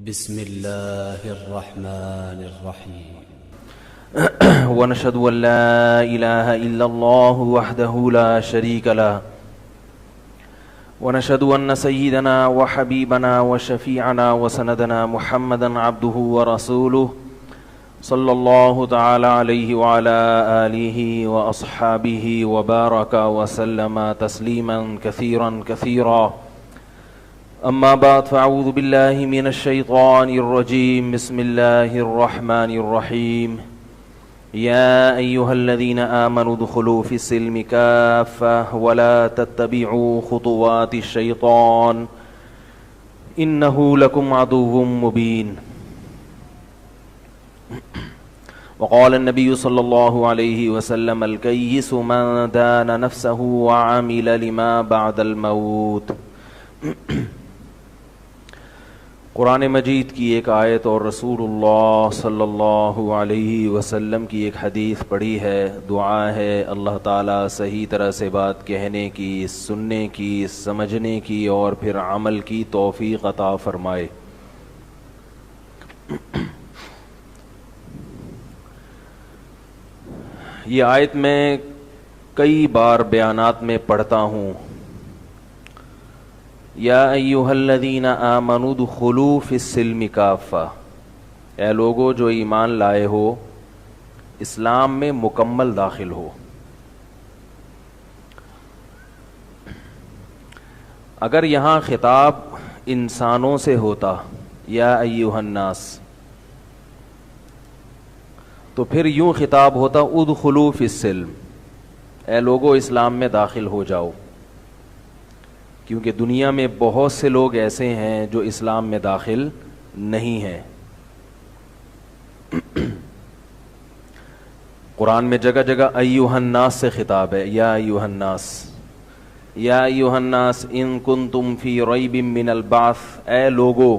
بسم الله الرحمن الرحيم ونشهد أن لا إله إلا الله وحده لا شريك له ونشهد أن سيدنا وحبيبنا وشفيعنا وسندنا محمدا عبده ورسوله صلى الله تعالى عليه وعلى آله وأصحابه وبارك وسلم تسليما كثيرا كثيرا. أما بعد فأعوذ بالله من الشيطان الرجيم. بسم الله الرحمن الرحيم. يا أيها الذين آمنوا ادخلوا في السلم كافة ولا تتبعوا خطوات الشيطان إنه لكم عدو مبين. وقال النبي صلى الله عليه وسلم الكيس من دان نفسه وعمل لما بعد الموت. قرآن مجید کی ایک آیت اور رسول اللہ صلی اللہ علیہ وسلم کی ایک حدیث پڑھی ہے. دعا ہے اللہ تعالیٰ صحیح طرح سے بات کہنے کی، سننے کی، سمجھنے کی اور پھر عمل کی توفیق عطا فرمائے. یہ آیت میں کئی بار بیانات میں پڑھتا ہوں. یا ایھا الذین آمنوا ادخلوا فی السلم کافہ، اے لوگو جو ایمان لائے ہو اسلام میں مکمل داخل ہو. اگر یہاں خطاب انسانوں سے ہوتا یا ایھا الناس، تو پھر یوں خطاب ہوتا ادخلوا فی السلم، اے لوگو اسلام میں داخل ہو جاؤ. کیونکہ دنیا میں بہت سے لوگ ایسے ہیں جو اسلام میں داخل نہیں ہیں. قرآن میں جگہ جگہ ایھا الناس سے خطاب ہے. یا ایھا الناس، یا ایھا الناس ان کنتم فی ریب من البعث، اے لوگو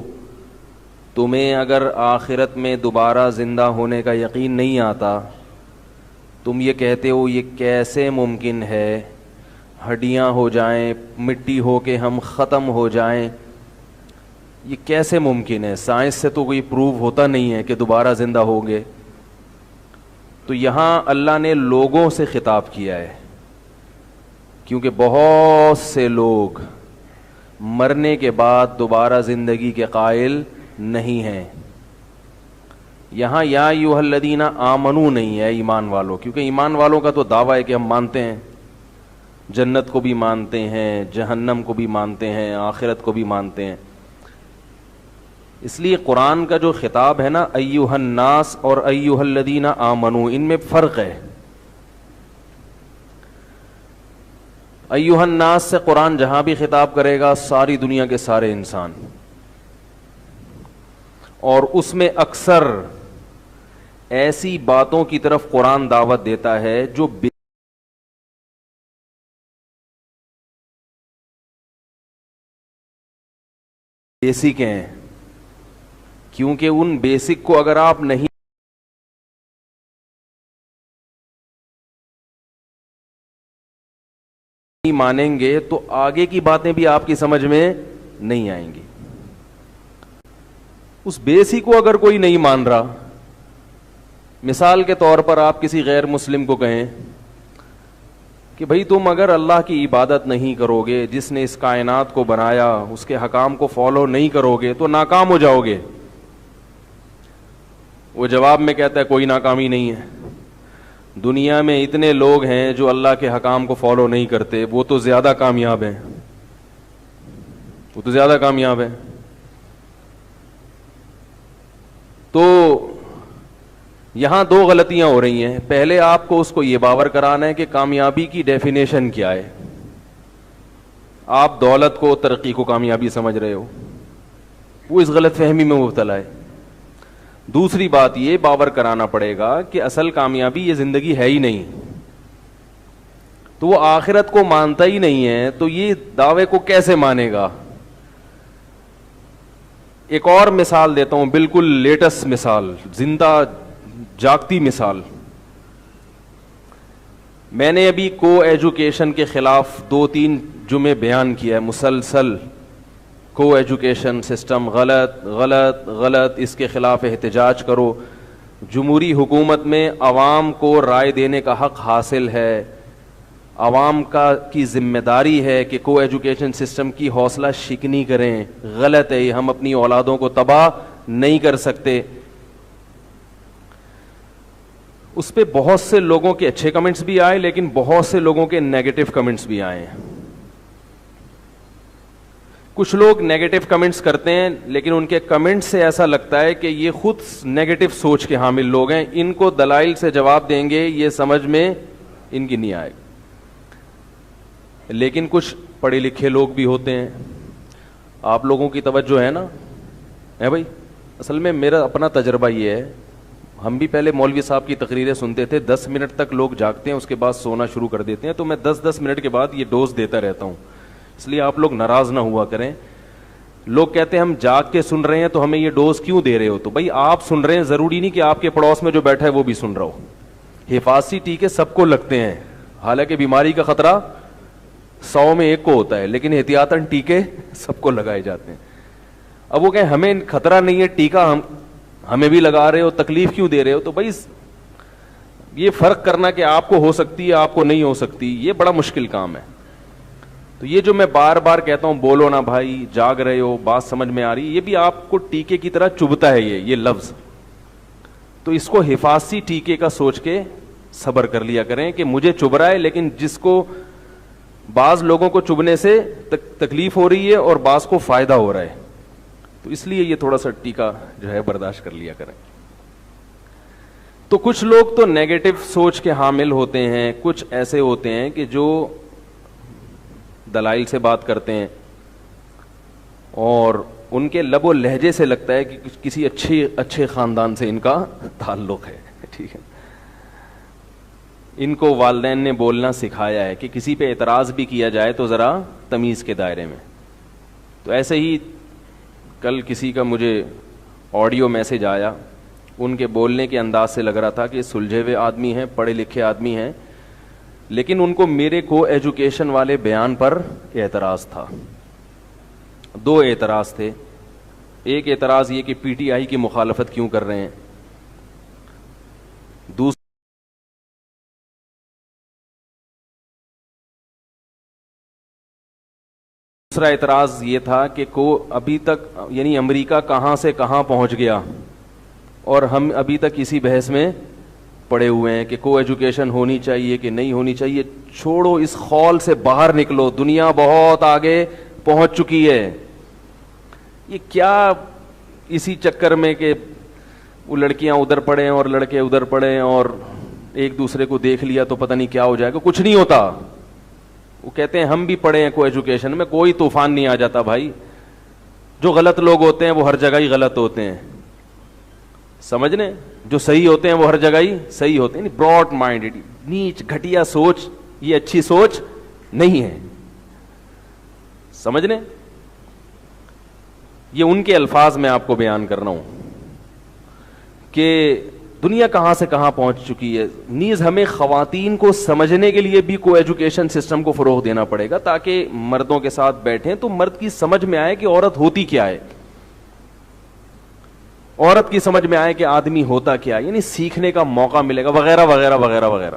تمہیں اگر آخرت میں دوبارہ زندہ ہونے کا یقین نہیں آتا، تم یہ کہتے ہو یہ کیسے ممکن ہے، ہڈیاں ہو جائیں، مٹی ہو کے ہم ختم ہو جائیں، یہ کیسے ممکن ہے؟ سائنس سے تو کوئی پروو ہوتا نہیں ہے کہ دوبارہ زندہ ہوں گے. تو یہاں اللہ نے لوگوں سے خطاب کیا ہے، کیونکہ بہت سے لوگ مرنے کے بعد دوبارہ زندگی کے قائل نہیں ہیں. یہاں یا ایھا الذین آمنوا نہیں ہے ایمان والوں، کیونکہ ایمان والوں کا تو دعویٰ ہے کہ ہم مانتے ہیں، جنت کو بھی مانتے ہیں، جہنم کو بھی مانتے ہیں، آخرت کو بھی مانتے ہیں. اس لیے قرآن کا جو خطاب ہے نا ایھا الناس اور ایھا الذین آمنوا، ان میں فرق ہے. ایھا الناس سے قرآن جہاں بھی خطاب کرے گا ساری دنیا کے سارے انسان، اور اس میں اکثر ایسی باتوں کی طرف قرآن دعوت دیتا ہے جو بیسک ہیں. کیونکہ ان بیسک کو اگر آپ نہیں مانیں گے تو آگے کی باتیں بھی آپ کی سمجھ میں نہیں آئیں گی. اس بیسک کو اگر کوئی نہیں مان رہا، مثال کے طور پر آپ کسی غیر مسلم کو کہیں کہ بھئی تم اگر اللہ کی عبادت نہیں کرو گے، جس نے اس کائنات کو بنایا اس کے حکام کو فالو نہیں کرو گے تو ناکام ہو جاؤ گے. وہ جواب میں کہتا ہے کوئی ناکامی نہیں ہے، دنیا میں اتنے لوگ ہیں جو اللہ کے حکام کو فالو نہیں کرتے، وہ تو زیادہ کامیاب ہیں، وہ تو زیادہ کامیاب ہیں. تو یہاں دو غلطیاں ہو رہی ہیں. پہلے آپ کو اس کو یہ باور کرانا ہے کہ کامیابی کی ڈیفینیشن کیا ہے. آپ دولت کو، ترقی کو کامیابی سمجھ رہے ہو، وہ اس غلط فہمی میں مبتلا ہے. دوسری بات یہ باور کرانا پڑے گا کہ اصل کامیابی یہ زندگی ہے ہی نہیں. تو وہ آخرت کو مانتا ہی نہیں ہے تو یہ دعوے کو کیسے مانے گا؟ ایک اور مثال دیتا ہوں، بالکل لیٹسٹ مثال، زندہ جاگتی مثال. میں نے ابھی کو ایجوکیشن کے خلاف 2-3 جمعے بیان کیا ہے مسلسل. کو ایجوکیشن سسٹم غلط غلط غلط، اس کے خلاف احتجاج کرو. جمہوری حکومت میں عوام کو رائے دینے کا حق حاصل ہے. عوام کی ذمہ داری ہے کہ کو ایجوکیشن سسٹم کی حوصلہ شکنی کریں. غلط ہے یہ، ہم اپنی اولادوں کو تباہ نہیں کر سکتے. اس پہ بہت سے لوگوں کے اچھے کمنٹس بھی آئے، لیکن بہت سے لوگوں کے نیگیٹو کمنٹس بھی آئے ہیں. کچھ لوگ نیگیٹو کمنٹس کرتے ہیں، لیکن ان کے کمنٹ سے ایسا لگتا ہے کہ یہ خود نیگیٹو سوچ کے حامل لوگ ہیں، ان کو دلائل سے جواب دیں گے یہ سمجھ میں ان کی نہیں آئے گا. لیکن کچھ پڑھے لکھے لوگ بھی ہوتے ہیں. آپ لوگوں کی توجہ ہے نا ہے بھائی. اصل میں میرا اپنا تجربہ یہ ہے، ہم بھی پہلے مولوی صاحب کی تقریریں سنتے تھے، 10 منٹ تک لوگ جاگتے ہیں، اس کے بعد سونا شروع کر دیتے ہیں. تو میں 10 منٹ کے بعد یہ ڈوز دیتا رہتا ہوں، اس لیے آپ لوگ ناراض نہ ہوا کریں. لوگ کہتے ہیں ہم جاگ کے سن رہے ہیں تو ہمیں یہ ڈوز کیوں دے رہے ہو؟ تو بھائی آپ سن رہے ہیں، ضروری نہیں کہ آپ کے پڑوس میں جو بیٹھا ہے وہ بھی سن رہا ہو. حفاظتی ٹیکے سب کو لگتے ہیں، حالانکہ بیماری کا خطرہ 100 میں 1 کو ہوتا ہے، لیکن احتیاطاً ٹیکے سب کو لگائے جاتے ہیں. اب وہ کہیں ہمیں خطرہ نہیں ہے، ٹیکہ ہمیں بھی لگا رہے ہو، تکلیف کیوں دے رہے ہو؟ تو بھائی یہ فرق کرنا کہ آپ کو ہو سکتی ہے آپ کو نہیں ہو سکتی، یہ بڑا مشکل کام ہے. تو یہ جو میں بار بار کہتا ہوں بولو نا بھائی، جاگ رہے ہو، بات سمجھ میں آ رہی، یہ بھی آپ کو ٹیکے کی طرح چبھتا ہے یہ لفظ. تو اس کو حفاظتی ٹیکے کا سوچ کے صبر کر لیا کریں کہ مجھے چبھ رہا ہے، لیکن جس کو بعض لوگوں کو چبھنے سے تکلیف ہو رہی ہے اور بعض کو فائدہ ہو رہا ہے، تو اس لیے یہ تھوڑا سا ٹیکہ جو ہے برداشت کر لیا کریں. تو کچھ لوگ تو نیگیٹو سوچ کے حامل ہوتے ہیں، کچھ ایسے ہوتے ہیں کہ جو دلائل سے بات کرتے ہیں اور ان کے لب و لہجے سے لگتا ہے کہ کسی اچھے خاندان سے ان کا تعلق ہے. ٹھیک ہے، ان کو والدین نے بولنا سکھایا ہے کہ کسی پہ اعتراض بھی کیا جائے تو ذرا تمیز کے دائرے میں. تو ایسے ہی کل کسی کا مجھے آڈیو میسج آیا، ان کے بولنے کے انداز سے لگ رہا تھا کہ سلجھے ہوئے آدمی ہیں، پڑھے لکھے آدمی ہیں، لیکن ان کو میرے کو ایجوکیشن والے بیان پر اعتراض تھا. 2 اعتراض تھے. ایک اعتراض یہ کہ پی ٹی آئی کی مخالفت کیوں کر رہے ہیں، دوسرا اعتراض یہ تھا کہ ابھی تک یعنی امریکہ کہاں سے کہاں پہنچ گیا اور ہم ابھی تک اسی بحث میں پڑے ہوئے ہیں کہ کو ایجوکیشن ہونی چاہیے کہ نہیں ہونی چاہیے. چھوڑو، اس خول سے باہر نکلو، دنیا بہت آگے پہنچ چکی ہے. یہ کیا اسی چکر میں کہ وہ لڑکیاں ادھر پڑھیں اور لڑکے ادھر پڑھیں اور ایک دوسرے کو دیکھ لیا تو پتہ نہیں کیا ہو جائے گا. کچھ نہیں ہوتا. وہ کہتے ہیں ہم بھی پڑھے ہیں کو ایجوکیشن میں، کوئی طوفان نہیں آ جاتا بھائی. جو غلط لوگ ہوتے ہیں وہ ہر جگہ ہی غلط ہوتے ہیں، سمجھنے، جو صحیح ہوتے ہیں وہ ہر جگہ ہی صحیح ہوتے ہیں. براڈ مائنڈ، نیچ گھٹیا سوچ، یہ اچھی سوچ نہیں ہے، سمجھنے. یہ ان کے الفاظ میں آپ کو بیان کر رہا ہوں کہ دنیا کہاں سے کہاں پہنچ چکی ہے. نیز ہمیں خواتین کو سمجھنے کے لیے بھی کو ایجوکیشن سسٹم کو فروغ دینا پڑے گا تاکہ مردوں کے ساتھ بیٹھیں تو مرد کی سمجھ میں آئے کہ عورت ہوتی کیا ہے، عورت کی سمجھ میں آئے کہ آدمی ہوتا کیا، یعنی سیکھنے کا موقع ملے گا وغیرہ وغیرہ وغیرہ وغیرہ.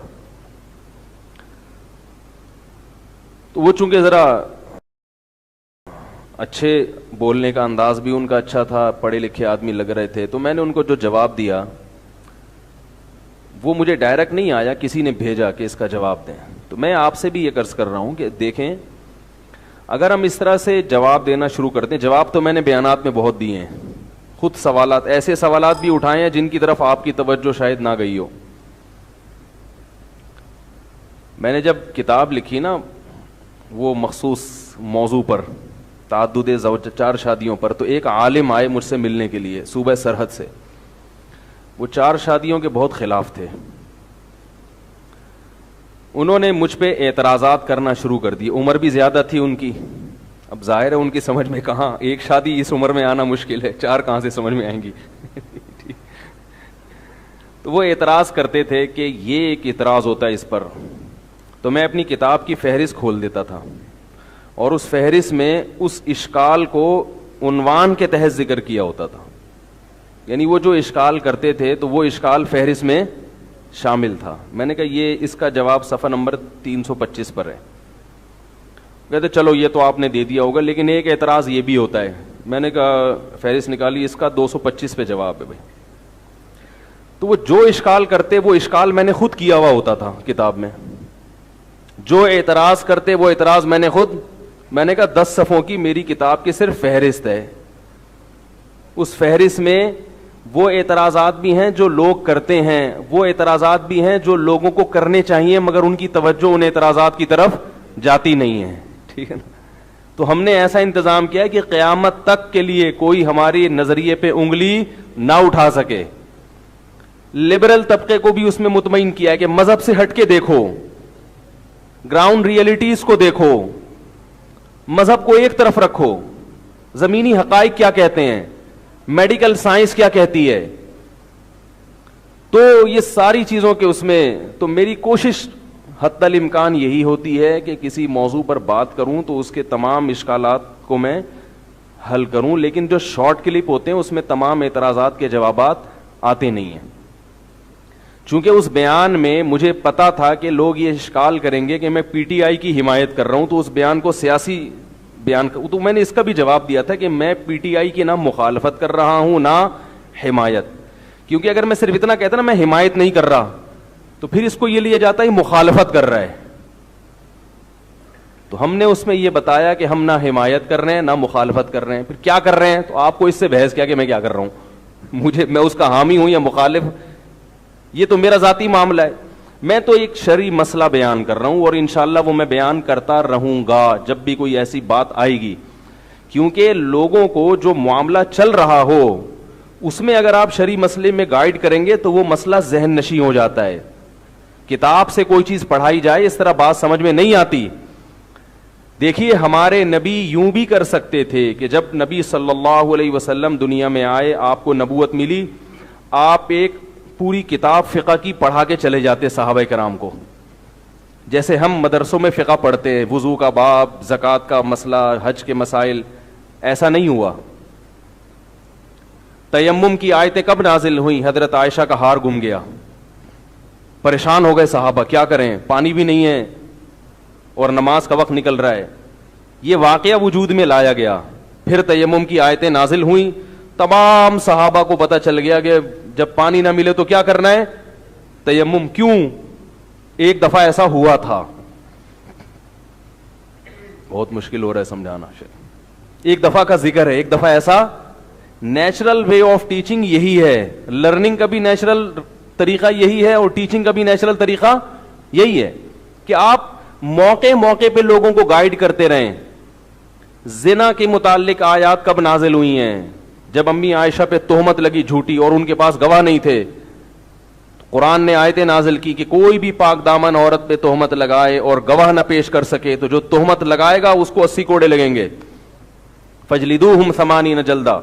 تو وہ چونکہ ذرا اچھے بولنے کا انداز بھی ان کا اچھا تھا، پڑھے لکھے آدمی لگ رہے تھے، تو میں نے ان کو جو جواب دیا وہ مجھے ڈائریکٹ نہیں آیا، کسی نے بھیجا کہ اس کا جواب دیں. تو میں آپ سے بھی یہ عرض کر رہا ہوں کہ دیکھیں، اگر ہم اس طرح سے جواب دینا شروع کرتے ہیں، جواب تو میں نے بیانات میں بہت دیے ہیں، خود سوالات، ایسے سوالات بھی اٹھائے ہیں جن کی طرف آپ کی توجہ شاید نہ گئی ہو. میں نے جب کتاب لکھی نا وہ مخصوص موضوع پر، تعدد زوج، 4 شادیوں پر، تو ایک عالم آئے مجھ سے ملنے کے لیے صوبہ سرحد سے. وہ 4 شادیوں کے بہت خلاف تھے. انہوں نے مجھ پہ اعتراضات کرنا شروع کر دی. عمر بھی زیادہ تھی ان کی، اب ظاہر ہے ان کی سمجھ میں کہاں، ایک شادی اس عمر میں آنا مشکل ہے، 4 کہاں سے سمجھ میں آئیں گی. تو وہ اعتراض کرتے تھے کہ یہ ایک اعتراض ہوتا ہے اس پر. تو میں اپنی کتاب کی فہرست کھول دیتا تھا اور اس فہرست میں اس اشکال کو عنوان کے تحت ذکر کیا ہوتا تھا. یعنی وہ جو اشکال کرتے تھے تو وہ اشکال فہرست میں شامل تھا. میں نے کہا یہ اس کا جواب صفحہ نمبر 325 پر ہے. کہتے چلو یہ تو آپ نے دے دیا ہوگا, لیکن ایک اعتراض یہ بھی ہوتا ہے. میں نے کہا فہرست نکالی, اس کا 225 پہ جواب ہے بھائی. تو وہ جو اشکال کرتے وہ اشکال میں نے خود کیا ہوا ہوتا تھا کتاب میں. جو اعتراض کرتے وہ اعتراض میں نے خود, میں نے کہا 10 صفحوں کی میری کتاب کی صرف فہرست ہے. اس فہرست میں وہ اعتراضات بھی ہیں جو لوگ کرتے ہیں, وہ اعتراضات بھی ہیں جو لوگوں کو کرنے چاہیے مگر ان کی توجہ ان اعتراضات کی طرف جاتی نہیں ہے. ٹھیک ہے نا. تو ہم نے ایسا انتظام کیا کہ قیامت تک کے لیے کوئی ہماری نظریے پہ انگلی نہ اٹھا سکے. لبرل طبقے کو بھی اس میں مطمئن کیا ہے کہ مذہب سے ہٹ کے دیکھو, گراؤنڈ ریئلٹیز کو دیکھو, مذہب کو ایک طرف رکھو, زمینی حقائق کیا کہتے ہیں, میڈیکل سائنس کیا کہتی ہے. تو یہ ساری چیزوں کے اس میں تو میری کوشش حتی الامکان یہی ہوتی ہے کہ کسی موضوع پر بات کروں تو اس کے تمام اشکالات کو میں حل کروں, لیکن جو شارٹ کلپ ہوتے ہیں اس میں تمام اعتراضات کے جوابات آتے نہیں ہیں. چونکہ اس بیان میں مجھے پتا تھا کہ لوگ یہ اشکال کریں گے کہ میں پی ٹی آئی کی حمایت کر رہا ہوں, تو اس بیان کو سیاسی بیان تو میں نے اس کا بھی جواب دیا تھا کہ میں پی ٹی آئی کی نہ مخالفت کر رہا ہوں نہ حمایت. کیونکہ اگر میں صرف اتنا کہتا نا میں حمایت نہیں کر رہا تو پھر اس کو یہ لیا جاتا ہے مخالفت کر رہا ہے. تو ہم نے اس میں یہ بتایا کہ ہم نہ حمایت کر رہے ہیں نہ مخالفت کر رہے ہیں. پھر کیا کر رہے ہیں, تو آپ کو اس سے بحث کیا کہ میں کیا کر رہا ہوں, میں اس کا حامی ہوں یا مخالف, یہ تو میرا ذاتی معاملہ ہے. میں تو ایک شرعی مسئلہ بیان کر رہا ہوں اور انشاءاللہ وہ میں بیان کرتا رہوں گا جب بھی کوئی ایسی بات آئے گی. کیونکہ لوگوں کو جو معاملہ چل رہا ہو اس میں اگر آپ شرعی مسئلے میں گائیڈ کریں گے تو وہ مسئلہ ذہن نشیں ہو جاتا ہے. کتاب سے کوئی چیز پڑھائی جائے اس طرح بات سمجھ میں نہیں آتی. دیکھیے ہمارے نبی یوں بھی کر سکتے تھے کہ جب نبی صلی اللہ علیہ وسلم دنیا میں آئے, آپ کو نبوت ملی, آپ ایک پوری کتاب فقہ کی پڑھا کے چلے جاتے صحابہ کرام کو, جیسے ہم مدرسوں میں فقہ پڑھتے ہیں, وضو کا باب, زکوٰۃ کا مسئلہ, حج کے مسائل. ایسا نہیں ہوا. تیمم کی آیتیں کب نازل ہوئیں, حضرت عائشہ کا ہار گم گیا, پریشان ہو گئے صحابہ, کیا کریں, پانی بھی نہیں ہے اور نماز کا وقت نکل رہا ہے. یہ واقعہ وجود میں لایا گیا. پھر تیمم کی آیتیں نازل ہوئیں, تمام صحابہ کو پتہ چل گیا کہ جب پانی نہ ملے تو کیا کرنا ہے, تیمم. کیوں, ایک دفعہ ایسا ہوا تھا. بہت مشکل ہو رہا ہے سمجھانا. ایک دفعہ کا ذکر ہے, ایک دفعہ ایسا. نیچرل وے آف ٹیچنگ یہی ہے, لرننگ کا بھی نیچرل طریقہ یہی ہے اور ٹیچنگ کا بھی نیچرل طریقہ یہی ہے کہ آپ موقع موقع پہ لوگوں کو گائیڈ کرتے رہیں. زنا کے متعلق آیات کب نازل ہوئی ہیں, جب امی عائشہ پہ تہمت لگی جھوٹی اور ان کے پاس گواہ نہیں تھے, قرآن نے آیتیں نازل کی کہ کوئی بھی پاک دامن عورت پہ تہمت لگائے اور گواہ نہ پیش کر سکے تو جو تہمت لگائے گا اس کو 80 کوڑے لگیں گے. فجلدوہم 80 جلدہ.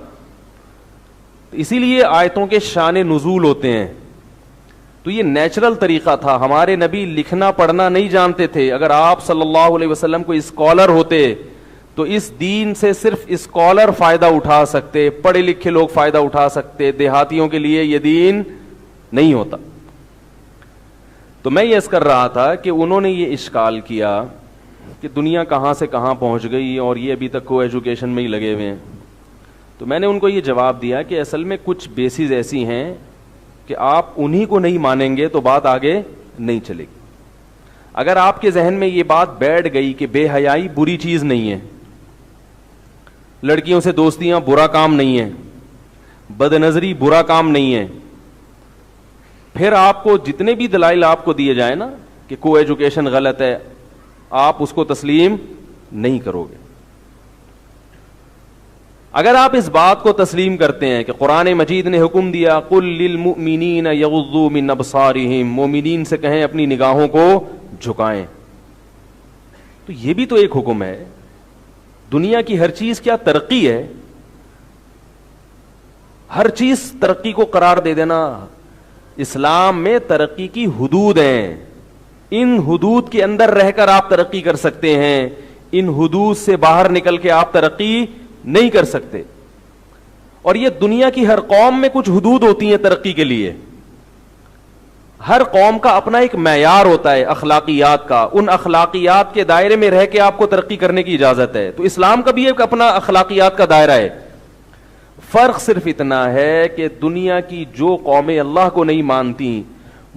اسی لیے آیتوں کے شان نزول ہوتے ہیں. تو یہ نیچرل طریقہ تھا. ہمارے نبی لکھنا پڑھنا نہیں جانتے تھے. اگر آپ صلی اللہ علیہ وسلم کو اسکالر ہوتے تو اس دین سے صرف اسکالر فائدہ اٹھا سکتے, پڑھے لکھے لوگ فائدہ اٹھا سکتے, دیہاتیوں کے لیے یہ دین نہیں ہوتا. تو میں یہ عرض کر رہا تھا کہ انہوں نے یہ اشکال کیا کہ دنیا کہاں سے کہاں پہنچ گئی اور یہ ابھی تک کو ایجوکیشن میں ہی لگے ہوئے ہیں. تو میں نے ان کو یہ جواب دیا کہ اصل میں کچھ بیسز ایسی ہیں کہ آپ انہی کو نہیں مانیں گے تو بات آگے نہیں چلے گی. اگر آپ کے ذہن میں یہ بات بیٹھ گئی کہ بے حیائی بری چیز نہیں ہے, لڑکیوں سے دوستیاں برا کام نہیں ہے, بد نظری برا کام نہیں ہے, پھر آپ کو جتنے بھی دلائل آپ کو دیے جائیں نا کہ کو ایجوکیشن غلط ہے, آپ اس کو تسلیم نہیں کرو گے. اگر آپ اس بات کو تسلیم کرتے ہیں کہ قرآن مجید نے حکم دیا قل للمؤمنین یغضوا من ابصارہم, مومنین سے کہیں اپنی نگاہوں کو جھکائیں, تو یہ بھی تو ایک حکم ہے. دنیا کی ہر چیز کیا ترقی ہے, ہر چیز ترقی کو قرار دے دینا. اسلام میں ترقی کی حدود ہیں, ان حدود کے اندر رہ کر آپ ترقی کر سکتے ہیں, ان حدود سے باہر نکل کے آپ ترقی نہیں کر سکتے. اور یہ دنیا کی ہر قوم میں کچھ حدود ہوتی ہیں ترقی کے لیے. ہر قوم کا اپنا ایک معیار ہوتا ہے اخلاقیات کا. ان اخلاقیات کے دائرے میں رہ کے آپ کو ترقی کرنے کی اجازت ہے. تو اسلام کا بھی ایک اپنا اخلاقیات کا دائرہ ہے. فرق صرف اتنا ہے کہ دنیا کی جو قومیں اللہ کو نہیں مانتی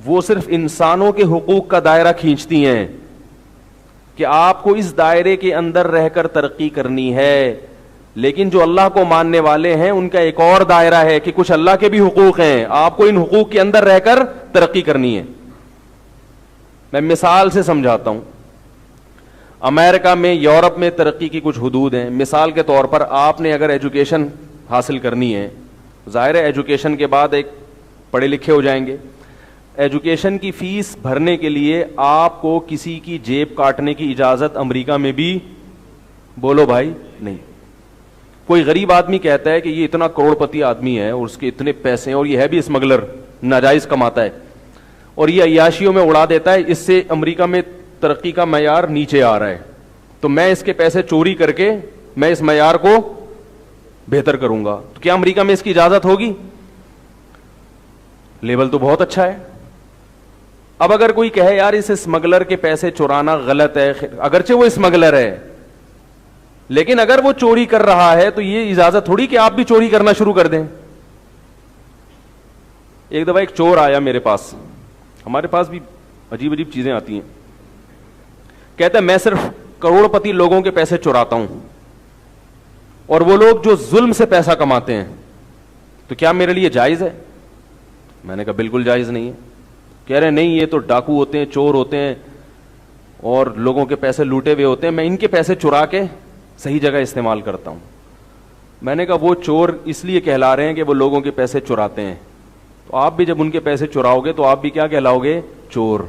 وہ صرف انسانوں کے حقوق کا دائرہ کھینچتی ہیں کہ آپ کو اس دائرے کے اندر رہ کر ترقی کرنی ہے. لیکن جو اللہ کو ماننے والے ہیں ان کا ایک اور دائرہ ہے کہ کچھ اللہ کے بھی حقوق ہیں, آپ کو ان حقوق کے اندر رہ کر ترقی کرنی ہے. میں مثال سے سمجھاتا ہوں. امریکہ میں, یورپ میں ترقی کی کچھ حدود ہیں. مثال کے طور پر آپ نے اگر ایجوکیشن حاصل کرنی ہے, ظاہر ہے ایجوکیشن کے بعد ایک پڑھے لکھے ہو جائیں گے. ایجوکیشن کی فیس بھرنے کے لیے آپ کو کسی کی جیب کاٹنے کی اجازت امریکہ میں بھی, بولو بھائی, نہیں. کوئی غریب آدمی کہتا ہے کہ یہ اتنا کروڑ پتی آدمی ہے اور اس کے اتنے پیسے ہیں اور یہ ہے بھی اسمگلر, ناجائز کماتا ہے اور یہ عیاشیوں میں اڑا دیتا ہے, اس سے امریکہ میں ترقی کا معیار نیچے آ رہا ہے, تو میں اس کے پیسے چوری کر کے میں اس معیار کو بہتر کروں گا. تو کیا امریکہ میں اس کی اجازت ہوگی؟ لیول تو بہت اچھا ہے. اب اگر کوئی کہے یار اس اسمگلر کے پیسے چورانا غلط ہے, اگرچہ وہ اسمگلر ہے لیکن اگر وہ چوری کر رہا ہے تو یہ اجازت تھوڑی کہ آپ بھی چوری کرنا شروع کر دیں. ایک دفعہ ایک چور آیا میرے پاس, ہمارے پاس بھی عجیب عجیب چیزیں آتی ہیں. کہتا ہے میں صرف کروڑ پتی لوگوں کے پیسے چوراتا ہوں اور وہ لوگ جو ظلم سے پیسہ کماتے ہیں, تو کیا میرے لیے جائز ہے؟ میں نے کہا بالکل جائز نہیں ہے. کہہ رہے نہیں, یہ تو ڈاکو ہوتے ہیں, چور ہوتے ہیں اور لوگوں کے پیسے لوٹے ہوئے ہوتے ہیں, میں ان کے پیسے چرا کے صحیح جگہ استعمال کرتا ہوں. میں نے کہا وہ چور اس لیے کہلا رہے ہیں کہ وہ لوگوں کے پیسے چراتے ہیں, تو آپ بھی جب ان کے پیسے چراؤ گے تو آپ بھی کیا کہلاؤ گے؟ چور.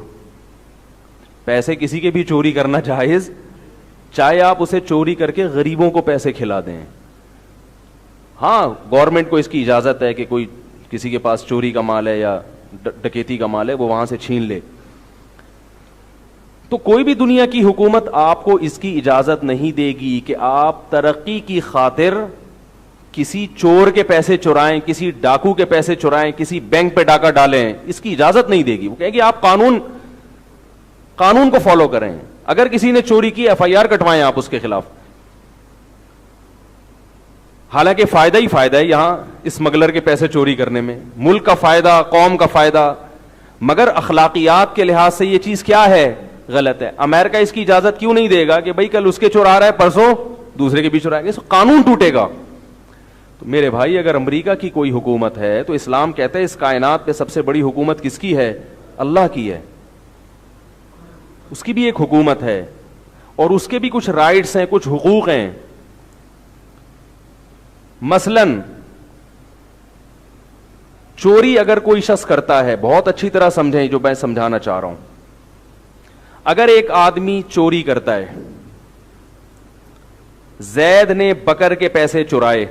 پیسے کسی کے بھی چوری کرنا جائز, چاہے آپ اسے چوری کر کے غریبوں کو پیسے کھلا دیں. ہاں گورنمنٹ کو اس کی اجازت ہے کہ کوئی کسی کے پاس چوری کا مال ہے یا ڈکیتی کا مال ہے وہ وہاں سے چھین لے. تو کوئی بھی دنیا کی حکومت آپ کو اس کی اجازت نہیں دے گی کہ آپ ترقی کی خاطر کسی چور کے پیسے چرائیں, کسی ڈاکو کے پیسے چرائیں, کسی بینک پہ ڈاکہ ڈالیں. اس کی اجازت نہیں دے گی. وہ کہے گی آپ قانون کو فالو کریں. اگر کسی نے چوری کی ایف آئی آر کٹوائیں آپ اس کے خلاف. حالانکہ فائدہ ہی فائدہ ہے یہاں اسمگلر کے پیسے چوری کرنے میں, ملک کا فائدہ, قوم کا فائدہ, مگر اخلاقیات کے لحاظ سے یہ چیز کیا ہے؟ غلط ہے. امریکہ اس کی اجازت کیوں نہیں دے گا کہ بھائی کل اس کے چور آ رہا ہے, پرسوں دوسرے کے بھی چور آئے گا, قانون ٹوٹے گا. تو میرے بھائی اگر امریکہ کی کوئی حکومت ہے تو اسلام کہتا ہے اس کائنات پہ سب سے بڑی حکومت کس کی ہے؟ اللہ کی ہے. اس کی بھی ایک حکومت ہے اور اس کے بھی کچھ رائٹس ہیں, کچھ حقوق ہیں. مثلاً چوری اگر کوئی شخص کرتا ہے, بہت اچھی طرح سمجھیں جو میں سمجھانا چاہ رہا ہوں. اگر ایک آدمی چوری کرتا ہے, زید نے بکر کے پیسے چرائے,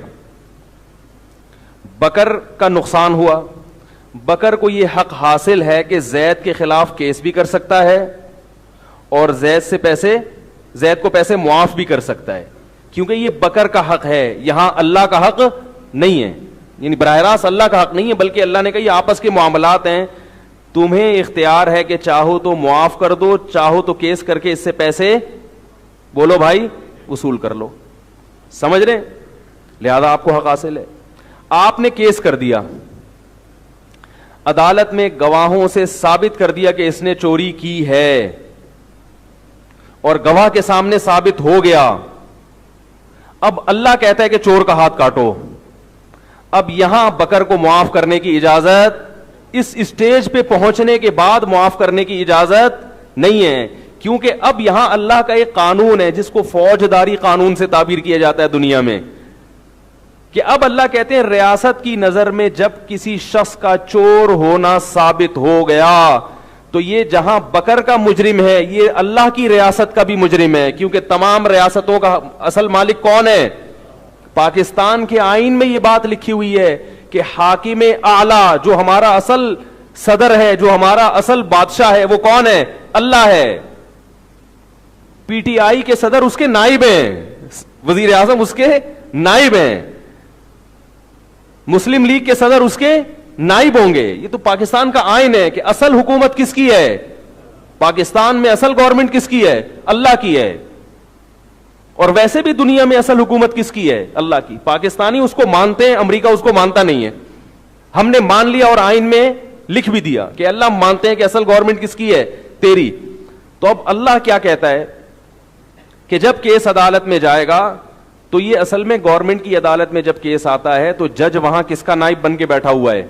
بکر کا نقصان ہوا, بکر کو یہ حق حاصل ہے کہ زید کے خلاف کیس بھی کر سکتا ہے اور زید کو پیسے معاف بھی کر سکتا ہے, کیونکہ یہ بکر کا حق ہے, یہاں اللہ کا حق نہیں ہے. یعنی براہ راست اللہ کا حق نہیں ہے, بلکہ اللہ نے کہا یہ آپس کے معاملات ہیں, تمہیں اختیار ہے کہ چاہو تو معاف کر دو, چاہو تو کیس کر کے اس سے پیسے, بولو بھائی, وصول کر لو. سمجھ رہے؟ لہذا آپ کو حق حاصل ہے. آپ نے کیس کر دیا, عدالت میں گواہوں سے ثابت کر دیا کہ اس نے چوری کی ہے اور گواہ کے سامنے ثابت ہو گیا. اب اللہ کہتا ہے کہ چور کا ہاتھ کاٹو. اب یہاں بکر کو معاف کرنے کی اجازت, اس اسٹیج پہ پہنچنے کے بعد معاف کرنے کی اجازت نہیں ہے, کیونکہ اب یہاں اللہ کا ایک قانون ہے جس کو فوجداری قانون سے تعبیر کیا جاتا ہے دنیا میں, کہ اب اللہ کہتے ہیں ریاست کی نظر میں جب کسی شخص کا چور ہونا ثابت ہو گیا تو یہ جہاں بکر کا مجرم ہے یہ اللہ کی ریاست کا بھی مجرم ہے, کیونکہ تمام ریاستوں کا اصل مالک کون ہے؟ پاکستان کے آئین میں یہ بات لکھی ہوئی ہے کہ حاکم اعلیٰ جو ہمارا اصل صدر ہے, جو ہمارا اصل بادشاہ ہے, وہ کون ہے؟ اللہ ہے. پی ٹی آئی کے صدر اس کے نائب ہیں, وزیر اعظم اس کے نائب ہیں, مسلم لیگ کے صدر اس کے نائب ہوں گے. یہ تو پاکستان کا آئین ہے کہ اصل حکومت کس کی ہے, پاکستان میں اصل گورنمنٹ کس کی ہے, اللہ کی ہے. اور ویسے بھی دنیا میں اصل حکومت کس کی ہے, اللہ کی. پاکستانی اس کو مانتے ہیں, امریکہ اس کو مانتا نہیں ہے. ہم نے مان لیا اور آئین میں لکھ بھی دیا کہ اللہ مانتے ہیں کہ اصل گورنمنٹ کس کی ہے, تیری. تو اب اللہ کیا کہتا ہے کہ جب کیس عدالت میں جائے گا تو یہ اصل میں گورنمنٹ کی عدالت میں جب کیس آتا ہے تو جج وہاں کس کا نائب بن کے بیٹھا ہوا ہے,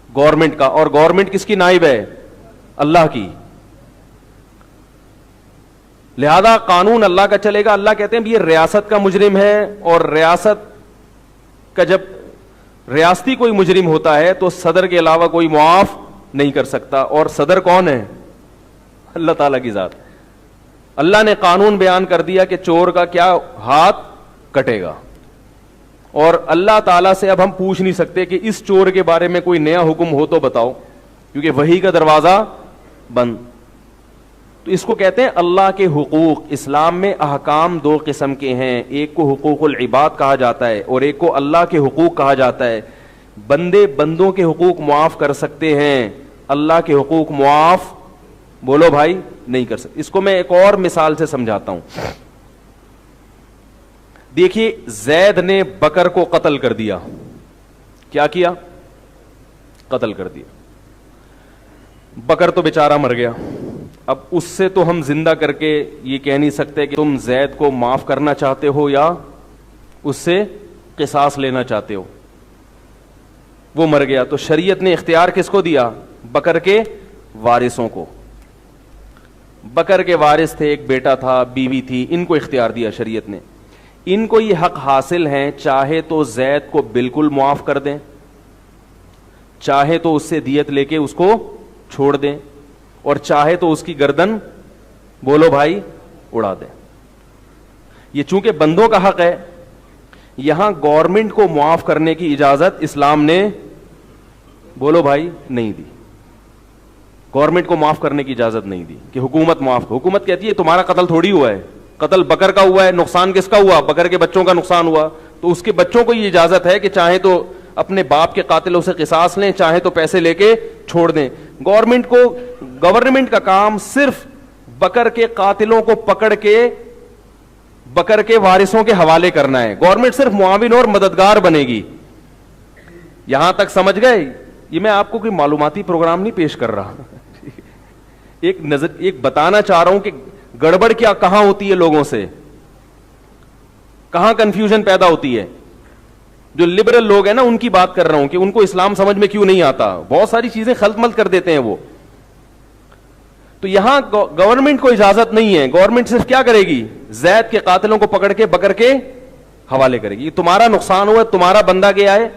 گورنمنٹ کا. اور گورنمنٹ کس کی نائب ہے, اللہ کی. لہذا قانون اللہ کا چلے گا. اللہ کہتے ہیں یہ ریاست کا مجرم ہے, اور ریاست کا جب ریاستی کوئی مجرم ہوتا ہے تو صدر کے علاوہ کوئی معاف نہیں کر سکتا. اور صدر کون ہے, اللہ تعالی کی ذات. اللہ نے قانون بیان کر دیا کہ چور کا کیا ہاتھ کٹے گا, اور اللہ تعالیٰ سے اب ہم پوچھ نہیں سکتے کہ اس چور کے بارے میں کوئی نیا حکم ہو تو بتاؤ, کیونکہ وحی کا دروازہ بند. تو اس کو کہتے ہیں اللہ کے حقوق. اسلام میں احکام دو قسم کے ہیں, ایک کو حقوق العباد کہا جاتا ہے اور ایک کو اللہ کے حقوق کہا جاتا ہے. بندے بندوں کے حقوق معاف کر سکتے ہیں, اللہ کے حقوق معاف بولو بھائی نہیں کر سکتے. اس کو میں ایک اور مثال سے سمجھاتا ہوں. دیکھیے زید نے بکر کو قتل کر دیا. کیا کیا, قتل کر دیا. بکر تو بیچارہ مر گیا. اب اس سے تو ہم زندہ کر کے یہ کہہ نہیں سکتے کہ تم زید کو معاف کرنا چاہتے ہو یا اس سے قصاص لینا چاہتے ہو. وہ مر گیا تو شریعت نے اختیار کس کو دیا, بکر کے وارثوں کو. بکر کے وارث تھے, ایک بیٹا تھا, بیوی تھی, ان کو اختیار دیا شریعت نے. ان کو یہ حق حاصل ہے, چاہے تو زید کو بالکل معاف کر دیں, چاہے تو اس سے دیت لے کے اس کو چھوڑ دیں, اور چاہے تو اس کی گردن بولو بھائی اڑا دیں. یہ چونکہ بندوں کا حق ہے, یہاں گورنمنٹ کو معاف کرنے کی اجازت اسلام نے بولو بھائی نہیں دی. گورنمنٹ کو معاف کرنے کی اجازت نہیں دی کہ حکومت معاف. حکومت کہتی ہے تمہارا قتل تھوڑی ہوا ہے, قتل بکر کا ہوا ہے, نقصان کس کا ہوا, بکر کے بچوں کا نقصان ہوا. تو اس کے بچوں کو یہ اجازت ہے کہ چاہے تو اپنے باپ کے قاتلوں سے قصاص لیں, چاہے تو پیسے لے کے چھوڑ دیں. گورنمنٹ کا کام صرف بکر کے قاتلوں کو پکڑ کے بکر کے وارثوں کے حوالے کرنا ہے. گورنمنٹ صرف معاون اور مددگار بنے گی. یہاں تک سمجھ گئے؟ یہ میں آپ کو کوئی معلوماتی پروگرام نہیں پیش کر رہا, ایک بتانا چاہ رہا ہوں کہ گڑبڑ کیا کہاں ہوتی ہے, لوگوں سے کہاں کنفیوژن پیدا ہوتی ہے. جو لبرل لوگ ہیں نا, ان کی بات کر رہا ہوں کہ ان کو اسلام سمجھ میں کیوں نہیں آتا, بہت ساری چیزیں خلط ملط کر دیتے ہیں وہ. تو یہاں گورنمنٹ کو اجازت نہیں ہے. گورنمنٹ صرف کیا کرے گی, زید کے قاتلوں کو پکڑ کے بکر کے حوالے کرے گی. تمہارا نقصان ہوا, تمہارا بندہ گیا ہے,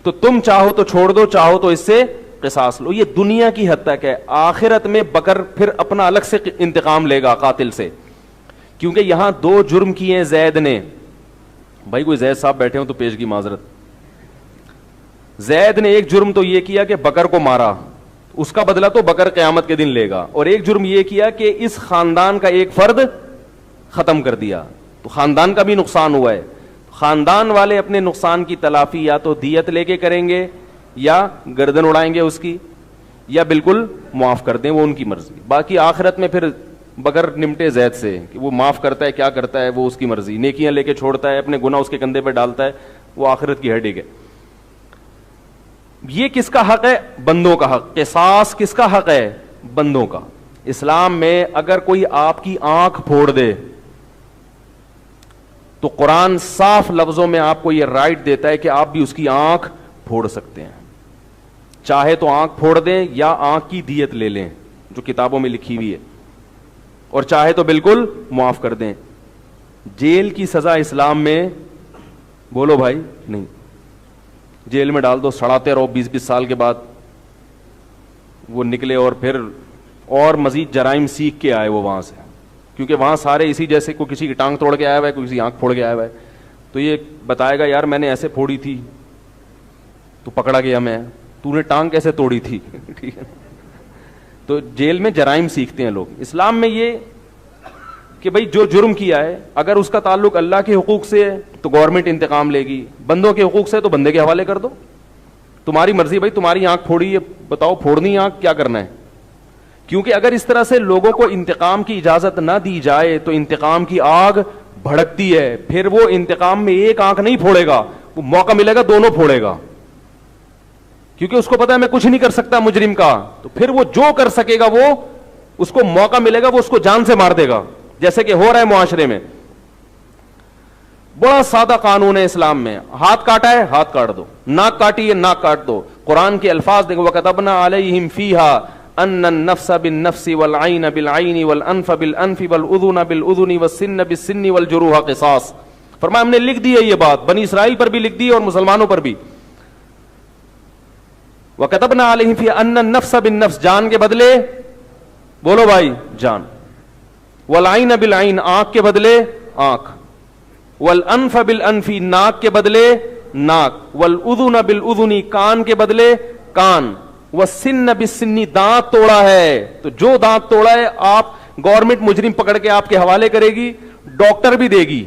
تو تم چاہو تو چھوڑ دو, چاہو تو اس سے قصاص لو. یہ دنیا کی حد تک ہے. آخرت میں بکر پھر اپنا الگ سے انتقام لے گا قاتل سے, کیونکہ یہاں دو جرم کیے ہیں زید نے. بھائی کوئی زید صاحب بیٹھے ہوں تو پیش کی معذرت. زید نے ایک جرم تو یہ کیا کہ بکر کو مارا, اس کا بدلہ تو بکر قیامت کے دن لے گا. اور ایک جرم یہ کیا کہ اس خاندان کا ایک فرد ختم کر دیا, تو خاندان کا بھی نقصان ہوا ہے. خاندان والے اپنے نقصان کی تلافی یا تو دیت لے کے کریں گے, یا گردن اڑائیں گے اس کی, یا بالکل معاف کر دیں, وہ ان کی مرضی. باقی آخرت میں پھر بغیر نمٹے زید سے کہ وہ معاف کرتا ہے کیا کرتا ہے وہ اس کی مرضی, نیکیاں لے کے چھوڑتا ہے, اپنے گناہ اس کے کندھے پہ ڈالتا ہے, وہ آخرت کی ہیڈک ہے. یہ کس کا حق ہے, بندوں کا حق. قصاص کس کا حق ہے, بندوں کا. اسلام میں اگر کوئی آپ کی آنکھ پھوڑ دے تو قرآن صاف لفظوں میں آپ کو یہ رائٹ دیتا ہے کہ آپ بھی اس کی آنکھ پھوڑ سکتے ہیں. چاہے تو آنکھ پھوڑ دیں یا آنکھ کی دیت لے لیں جو کتابوں میں لکھی ہوئی ہے, اور چاہے تو بالکل معاف کر دیں. جیل کی سزا اسلام میں بولو بھائی نہیں. جیل میں ڈال دو, سڑاتے رہو 20-20 سال کے بعد وہ نکلے اور پھر اور مزید جرائم سیکھ کے آئے وہ وہاں سے, کیونکہ وہاں سارے اسی جیسے کوئی کسی کی ٹانگ توڑ کے آیا ہوا ہے, کوئی کسی آنکھ پھوڑ کے آیا ہوا ہے, تو یہ بتائے گا یار میں نے ایسے پھوڑی تھی تو پکڑا گیا میں, تو نے ٹانگ کیسے توڑی تھی. ٹھیک ہے, تو جیل میں جرائم سیکھتے ہیں لوگ. اسلام میں یہ کہ بھائی جو جرم کیا ہے اگر اس کا تعلق اللہ کے حقوق سے ہے تو گورنمنٹ انتقام لے گی, بندوں کے حقوق سے تو بندے کے حوالے کر دو, تمہاری مرضی بھائی, تمہاری آنکھ پھوڑی ہے, بتاؤ پھوڑنی آنکھ, کیا کرنا ہے. کیونکہ اگر اس طرح سے لوگوں کو انتقام کی اجازت نہ دی جائے تو انتقام کی آگ بھڑکتی ہے, پھر وہ انتقام میں ایک آنکھ نہیں پھوڑے گا, وہ موقع ملے گا دونوں پھوڑے گا, کیونکہ اس کو پتا ہے میں کچھ نہیں کر سکتا مجرم کا, تو پھر وہ جو کر سکے گا وہ اس کو موقع ملے گا وہ اس کو جان سے مار دے گا, جیسے کہ ہو رہا ہے معاشرے میں. بڑا سادہ قانون ہے اسلام میں, ہاتھ کاٹا ہے ہاتھ کاٹ دو, ناک کاٹی ہے ناک کاٹ دو. قرآن کے الفاظ دیکھو, وَكَتَبْنَا عَلَيْهِمْ فِيهَا أَنَّ النَّفْسَ بِالنَّفْسِ وَالْعَيْنَ بِالْعَيْنِ وَالْأَنْفَ بِالْأَنْفِ وَالْأُذُنَ بِالْأُذُنِ وَالسِّنَّ بِالسِّنِّ وَالْجُرُوحَ قِصَاص. فرمایا ہم نے لکھ دی ہے یہ بات, بنی اسرائیل پر بھی لکھ دی اور مسلمانوں پر بھی. وَكَتَبْنَا عَلَيْهِمْ فِيهَا أَنَّ النَّفْسَ بِالنَّفْسِ, جان کے بدلے بولو بھائی جان, وَالْعَيْنَ بِالْعَيْنِ, آنکھ کے بدلے آنکھ, وَالْأَنْفَ بِالْأَنْفِ, ناک کے بدلے ناک, وَالْأُذُنَ بِالْأُذُنِ, کان کے بدلے کان, وَالسِّنَّ بِالسِّنِّ, دانت توڑا ہے تو جو دانت توڑا ہے آپ گورنمنٹ مجرم پکڑ کے آپ کے حوالے کرے گی, ڈاکٹر بھی دے گی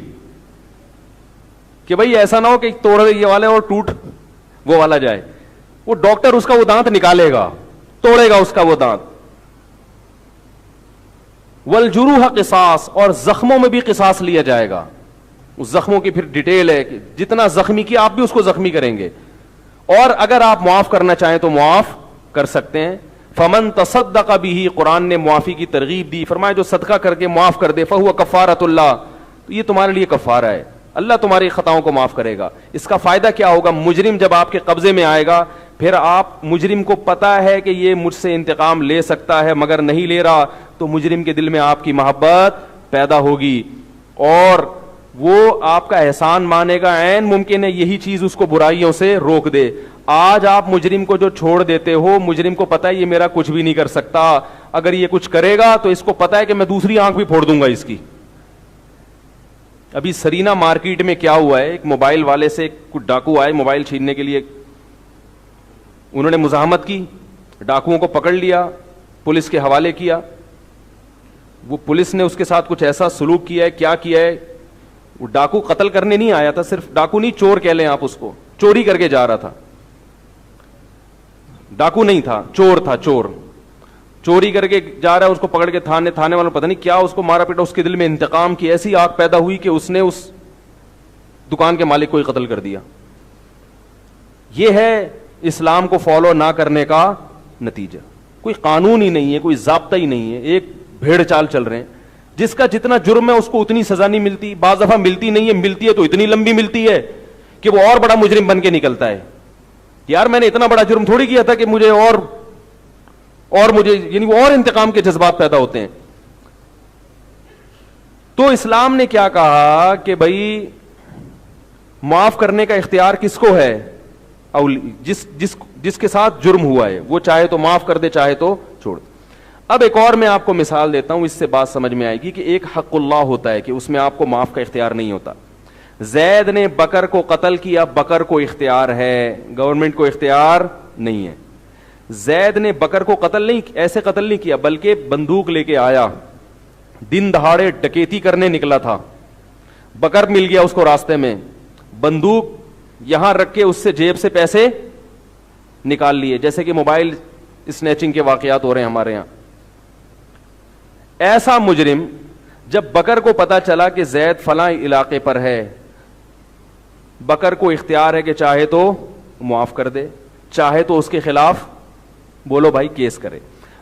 کہ بھائی ایسا نہ ہو کہ توڑ یہ والے اور ٹوٹ وہ والا جائے, وہ ڈاکٹر اس کا وہ دانت نکالے گا, توڑے گا اس کا وہ دانت. والجروح قصاص, اور زخموں میں بھی قصاص لیا جائے گا. اس زخموں کی پھر ڈیٹیل ہے کہ جتنا زخمی کیا آپ بھی اس کو زخمی کریں گے, اور اگر آپ معاف کرنا چاہیں تو معاف کر سکتے ہیں. فمن تصدق به, قرآن نے معافی کی ترغیب دی, فرمایا جو صدقہ کر کے معاف کر دے, فہو کفارۃ اللہ, تو یہ تمہارے لیے کفارہ ہے, اللہ تمہاری خطاؤں کو معاف کرے گا. اس کا فائدہ کیا ہوگا, مجرم جب آپ کے قبضے میں آئے گا, پھر آپ مجرم کو پتا ہے کہ یہ مجھ سے انتقام لے سکتا ہے مگر نہیں لے رہا, تو مجرم کے دل میں آپ کی محبت پیدا ہوگی اور وہ آپ کا احسان مانے گا. عین ممکن ہے یہی چیز اس کو برائیوں سے روک دے. آج آپ مجرم کو جو چھوڑ دیتے ہو, مجرم کو پتا ہے یہ میرا کچھ بھی نہیں کر سکتا, اگر یہ کچھ کرے گا تو اس کو پتا ہے کہ میں دوسری آنکھ بھی پھوڑ دوں گا اس کی. ابھی سرینا مارکیٹ میں کیا ہوا ہے, ایک موبائل والے سے کچھ ڈاکو آئے موبائل چھیننے کے لیے, انہوں نے مزاحمت کی, ڈاکوؤں کو پکڑ لیا, پولیس کے حوالے کیا. وہ پولیس نے اس کے ساتھ کچھ ایسا سلوک کیا ہے, کیا کیا ہے, وہ ڈاکو قتل کرنے نہیں آیا تھا, صرف ڈاکو نہیں چور کہہ لیں آپ اس کو, چوری کر کے جا رہا تھا, ڈاکو نہیں تھا چور تھا, چوری کر کے جا رہا ہے, اس کو پکڑ کے تھانے والوں پتہ نہیں کیا اس کو مارا پیٹا, اس کے دل میں انتقام کی ایسی آگ پیدا ہوئی کہ اس نے اس دکان کے مالک کو ہی قتل کر دیا. یہ ہے اسلام کو فالو نہ کرنے کا نتیجہ. کوئی قانون ہی نہیں ہے, کوئی ضابطہ ہی نہیں ہے, ایک بھیڑ چال چل رہے ہیں. جس کا جتنا جرم ہے اس کو اتنی سزا نہیں ملتی, بعض دفعہ ملتی نہیں ہے, ملتی ہے تو اتنی لمبی ملتی ہے کہ وہ اور بڑا مجرم بن کے نکلتا ہے. یار میں نے اتنا بڑا جرم تھوڑی کیا تھا کہ مجھے مجھے یعنی وہ اور انتقام کے جذبات پیدا ہوتے ہیں. تو اسلام نے کیا کہا کہ بھائی معاف کرنے کا اختیار کس کو ہے, جس کے ساتھ جرم ہوا ہے وہ چاہے تو معاف کر دے, چاہے تو چھوڑ دے. اب ایک اور میں آپ کو مثال دیتا ہوں, اس سے بات سمجھ میں آئے گی کہ ایک حق اللہ ہوتا ہے کہ اس میں آپ کو معاف کا اختیار نہیں ہوتا. زید نے بکر کو قتل کیا, بکر کو اختیار ہے, گورنمنٹ کو اختیار نہیں ہے. زید نے بکر کو ایسے قتل نہیں کیا, بلکہ بندوق لے کے آیا, دن دہاڑے ڈکیتی کرنے نکلا تھا, بکر مل گیا اس کو راستے میں, بندوق یہاں رکھ کے اس سے جیب سے پیسے نکال لیے, جیسے کہ موبائل اسنیچنگ کے واقعات ہو رہے ہیں ہمارے یہاں. ایسا مجرم جب بکر کو پتا چلا کہ زید فلاں علاقے پر ہے, بکر کو اختیار ہے کہ چاہے تو معاف کر دے, چاہے تو اس کے خلاف بولو بھائی کیس کرے.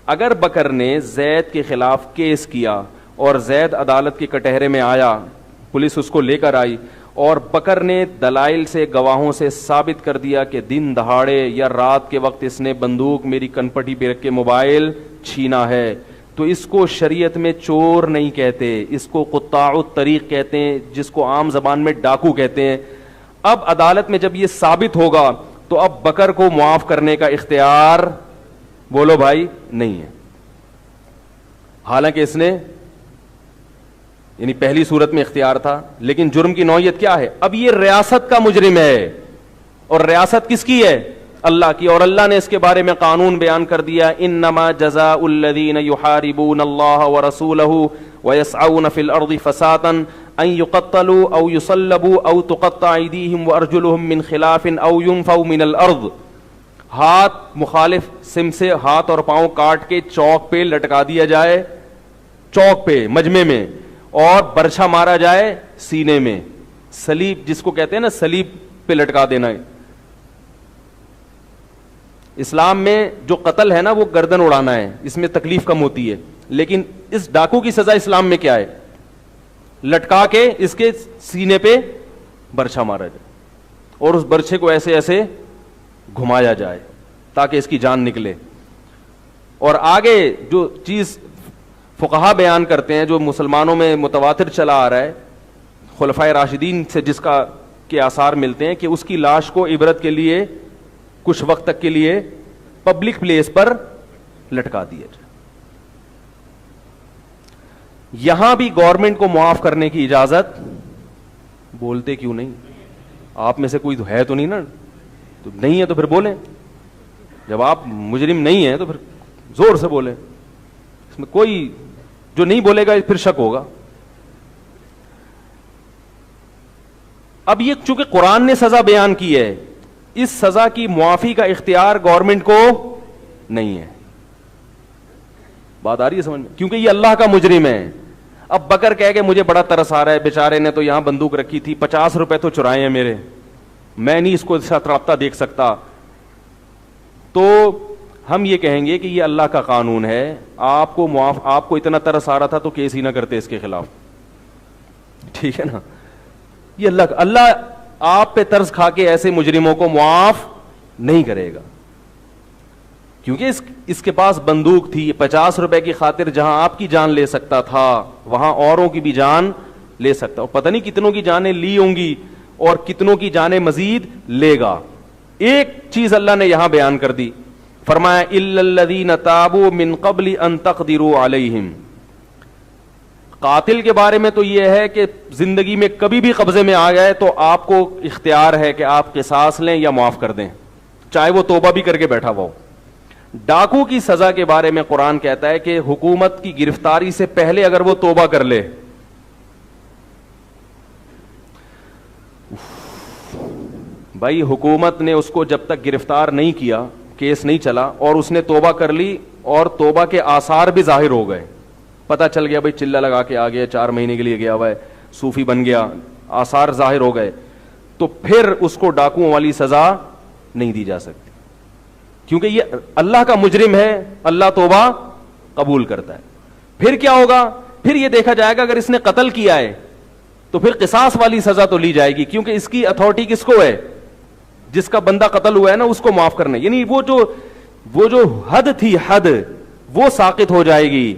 اگر بکر نے زید کے خلاف کیس کیا اور زید عدالت کے کٹہرے میں آیا, پولیس اس کو لے کر آئی اور بکر نے دلائل سے گواہوں سے ثابت کر دیا کہ دن دہاڑے یا رات کے وقت اس نے بندوق میری کنپٹی پہ رکھ کے موبائل چھینا ہے, تو اس کو شریعت میں چور نہیں کہتے, اس کو قطاع الطریق کہتے ہیں, جس کو عام زبان میں ڈاکو کہتے ہیں. اب عدالت میں جب یہ ثابت ہوگا تو اب بکر کو معاف کرنے کا اختیار بولو بھائی نہیں ہے, حالانکہ اس نے یعنی پہلی صورت میں اختیار تھا. لیکن جرم کی نوعیت کیا ہے, اب یہ ریاست کا مجرم ہے, اور ریاست کس کی ہے, اللہ کی. اور اللہ نے اس کے بارے میں قانون بیان کر دیا, انما جزاء الذین یحاربون اللہ ورسولہ ویسعون فی الارض فسادا ان یقتلوا او یصلبوا او تقطع ایدیہم وارجلہم من خلاف او ینفوا من الارض. ہاتھ مخالف سم سے ہاتھ اور پاؤں کاٹ کے چوک پہ لٹکا دیا جائے, چوک پہ مجمع میں, اور برچھا مارا جائے سینے میں. سلیب جس کو کہتے ہیں نا, سلیب پہ لٹکا دینا ہے. اسلام میں جو قتل ہے نا وہ گردن اڑانا ہے, اس میں تکلیف کم ہوتی ہے. لیکن اس ڈاکو کی سزا اسلام میں کیا ہے؟ لٹکا کے اس کے سینے پہ برچھا مارا جائے اور اس برچھے کو ایسے ایسے گھمایا جائے تاکہ اس کی جان نکلے. اور آگے جو چیز فقہا بیان کرتے ہیں, جو مسلمانوں میں متواتر چلا آ رہا ہے خلفائے راشدین سے, جس کا کے آثار ملتے ہیں کہ اس کی لاش کو عبرت کے لیے کچھ وقت تک کے لیے پبلک پلیس پر لٹکا دیا جائے. یہاں بھی گورنمنٹ کو معاف کرنے کی اجازت, بولتے کیوں نہیں؟ آپ میں سے کوئی تو ہے تو نہیں نا, تو نہیں ہے تو پھر بولیں. جب آپ مجرم نہیں ہیں تو پھر زور سے بولیں. اس میں کوئی جو نہیں بولے گا پھر شک ہوگا. اب یہ چونکہ قرآن نے سزا بیان کی ہے, اس سزا کی معافی کا اختیار گورنمنٹ کو نہیں ہے. بات آ رہی ہے سمجھ میں؟ کیونکہ یہ اللہ کا مجرم ہے. اب بکر کہہ کے مجھے بڑا ترس آ رہا ہے, بیچارے نے تو یہاں بندوق رکھی تھی, 50 روپے تو چرائے ہیں میرے, میں نہیں اس کو ساتھ رابطہ دیکھ سکتا. تو ہم یہ کہیں گے کہ یہ اللہ کا قانون ہے, آپ کو معاف, آپ کو اتنا ترس آ رہا تھا تو کیس ہی نہ کرتے اس کے خلاف, ٹھیک ہے نا. یہ اللہ آپ پہ ترس کھا کے ایسے مجرموں کو معاف نہیں کرے گا, کیونکہ اس کے پاس بندوق تھی. 50 روپے کی خاطر جہاں آپ کی جان لے سکتا تھا وہاں اوروں کی بھی جان لے سکتا, اور پتہ نہیں کتنوں کی جانیں لی ہوں گی اور کتنوں کی جانیں مزید لے گا. ایک چیز اللہ نے یہاں بیان کر دی, فرمایا الا الذین تابوا من قبل ان تقدروا علیہم. قاتل کے بارے میں تو یہ ہے کہ زندگی میں کبھی بھی قبضے میں آ گئے تو آپ کو اختیار ہے کہ آپ قصاص لیں یا معاف کر دیں, چاہے وہ توبہ بھی کر کے بیٹھا ہوا ہو. ڈاکو کی سزا کے بارے میں قرآن کہتا ہے کہ حکومت کی گرفتاری سے پہلے اگر وہ توبہ کر لے, بھائی حکومت نے اس کو جب تک گرفتار نہیں کیا, کیس نہیں چلا, اور اس نے توبہ کر لی اور توبہ کے آثار بھی ظاہر ہو گئے, پتا چل گیا بھائی چلہ لگا کے آ گیا, 4 مہینے کے لیے گیا ہوا ہے, صوفی بن گیا, آثار ظاہر ہو گئے, تو پھر اس کو ڈاکوؤں والی سزا نہیں دی جا سکتی, کیونکہ یہ اللہ کا مجرم ہے, اللہ توبہ قبول کرتا ہے. پھر کیا ہوگا؟ پھر یہ دیکھا جائے گا اگر اس نے قتل کیا ہے تو پھر قصاص والی سزا تو لی جائے گی, کیونکہ اس کی اتھارٹی کس کو ہے؟ جس کا بندہ قتل ہوا ہے نا اس کو معاف کرنا, یعنی وہ جو حد تھی, حد وہ ساقط ہو جائے گی,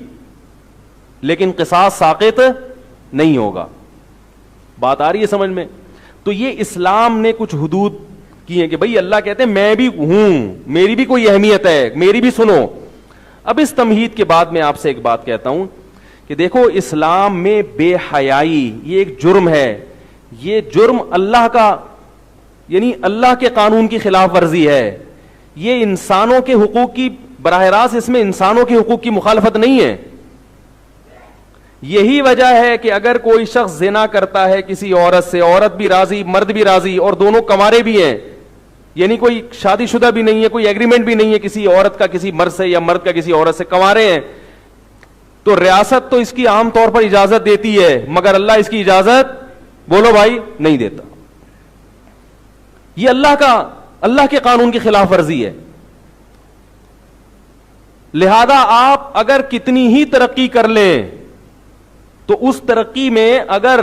لیکن قصاص ساقط نہیں ہوگا. بات آ رہی ہے سمجھ میں؟ تو یہ اسلام نے کچھ حدود کی ہیں کہ بھئی اللہ کہتے ہیں میں بھی ہوں, میری بھی کوئی اہمیت ہے, میری بھی سنو. اب اس تمہید کے بعد میں آپ سے ایک بات کہتا ہوں کہ دیکھو اسلام میں بے حیائی یہ ایک جرم ہے. یہ جرم اللہ کا, یعنی اللہ کے قانون کی خلاف ورزی ہے. یہ انسانوں کے حقوق کی براہ راست, اس میں انسانوں کے حقوق کی مخالفت نہیں ہے. یہی وجہ ہے کہ اگر کوئی شخص زنا کرتا ہے کسی عورت سے, عورت بھی راضی مرد بھی راضی اور دونوں کنوارے بھی ہیں, یعنی کوئی شادی شدہ بھی نہیں ہے, کوئی ایگریمنٹ بھی نہیں ہے کسی عورت کا کسی مرد سے یا مرد کا کسی عورت سے, کنوارے ہیں, تو ریاست تو اس کی عام طور پر اجازت دیتی ہے, مگر اللہ اس کی اجازت بولو بھائی نہیں دیتا. یہ اللہ کے قانون کی خلاف ورزی ہے. لہذا آپ اگر کتنی ہی ترقی کر لیں تو اس ترقی میں اگر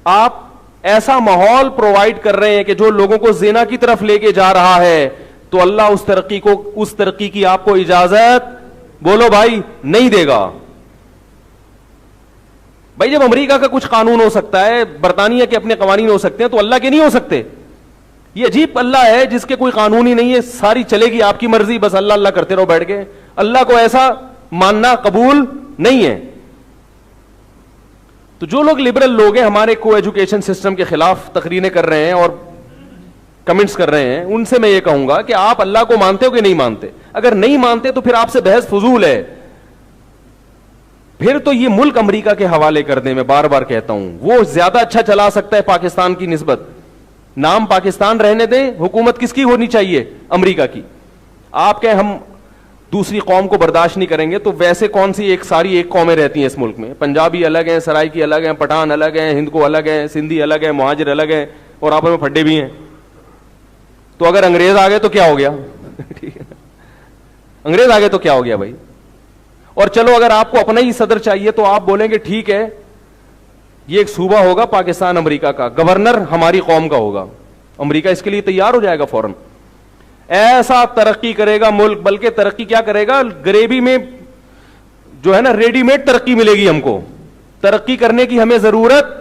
آپ ایسا ماحول پرووائڈ کر رہے ہیں کہ جو لوگوں کو زنا کی طرف لے کے جا رہا ہے, تو اللہ اس ترقی کی آپ کو اجازت بولو بھائی نہیں دے گا. بھائی جب امریکہ کا کچھ قانون ہو سکتا ہے, برطانیہ کے اپنے قوانین ہو سکتے ہیں, تو اللہ کے نہیں ہو سکتے؟ یہ عجیب اللہ ہے جس کے کوئی قانون ہی نہیں ہے, ساری چلے گی آپ کی مرضی, بس اللہ اللہ کرتے رہو بیٹھ کے. اللہ کو ایسا ماننا قبول نہیں ہے. تو جو لوگ لبرل لوگ ہیں ہمارے کو ایجوکیشن سسٹم کے خلاف تقریریں کر رہے ہیں اور کمنٹس کر رہے ہیں, ان سے میں یہ کہوں گا کہ آپ اللہ کو مانتے ہو کہ نہیں مانتے؟ اگر نہیں مانتے تو پھر آپ سے بحث فضول ہے. پھر تو یہ ملک امریکہ کے حوالے کر دیں, میں بار بار کہتا ہوں, وہ زیادہ اچھا چلا سکتا ہے پاکستان کی نسبت. نام پاکستان رہنے دیں, حکومت کس کی ہونی چاہیے؟ امریکہ کی. آپ کہیں ہم دوسری قوم کو برداشت نہیں کریں گے, تو ویسے کون سی ساری ایک قومیں رہتی ہیں اس ملک میں؟ پنجابی الگ ہیں, سرائکی الگ ہیں, پٹھان الگ ہیں, ہند کو الگ ہیں, سندھی الگ ہیں, مہاجر الگ ہیں, اور آپس میں پھڈے بھی ہیں. تو اگر انگریز آ گئے تو کیا ہو گیا؟ انگریز آ گئے تو کیا ہو گیا بھائی؟ اور چلو اگر آپ کو اپنا ہی صدر چاہیے تو آپ بولیں گے ٹھیک ہے, یہ ایک صوبہ ہوگا پاکستان امریکہ کا, گورنر ہماری قوم کا ہوگا. امریکہ اس کے لیے تیار ہو جائے گا فوراً. ایسا ترقی کرے گا ملک, بلکہ ترقی کیا کرے گا, گریوی میں جو ہے نا ریڈی میڈ ترقی ملے گی ہم کو. ترقی کرنے کی ہمیں ضرورت,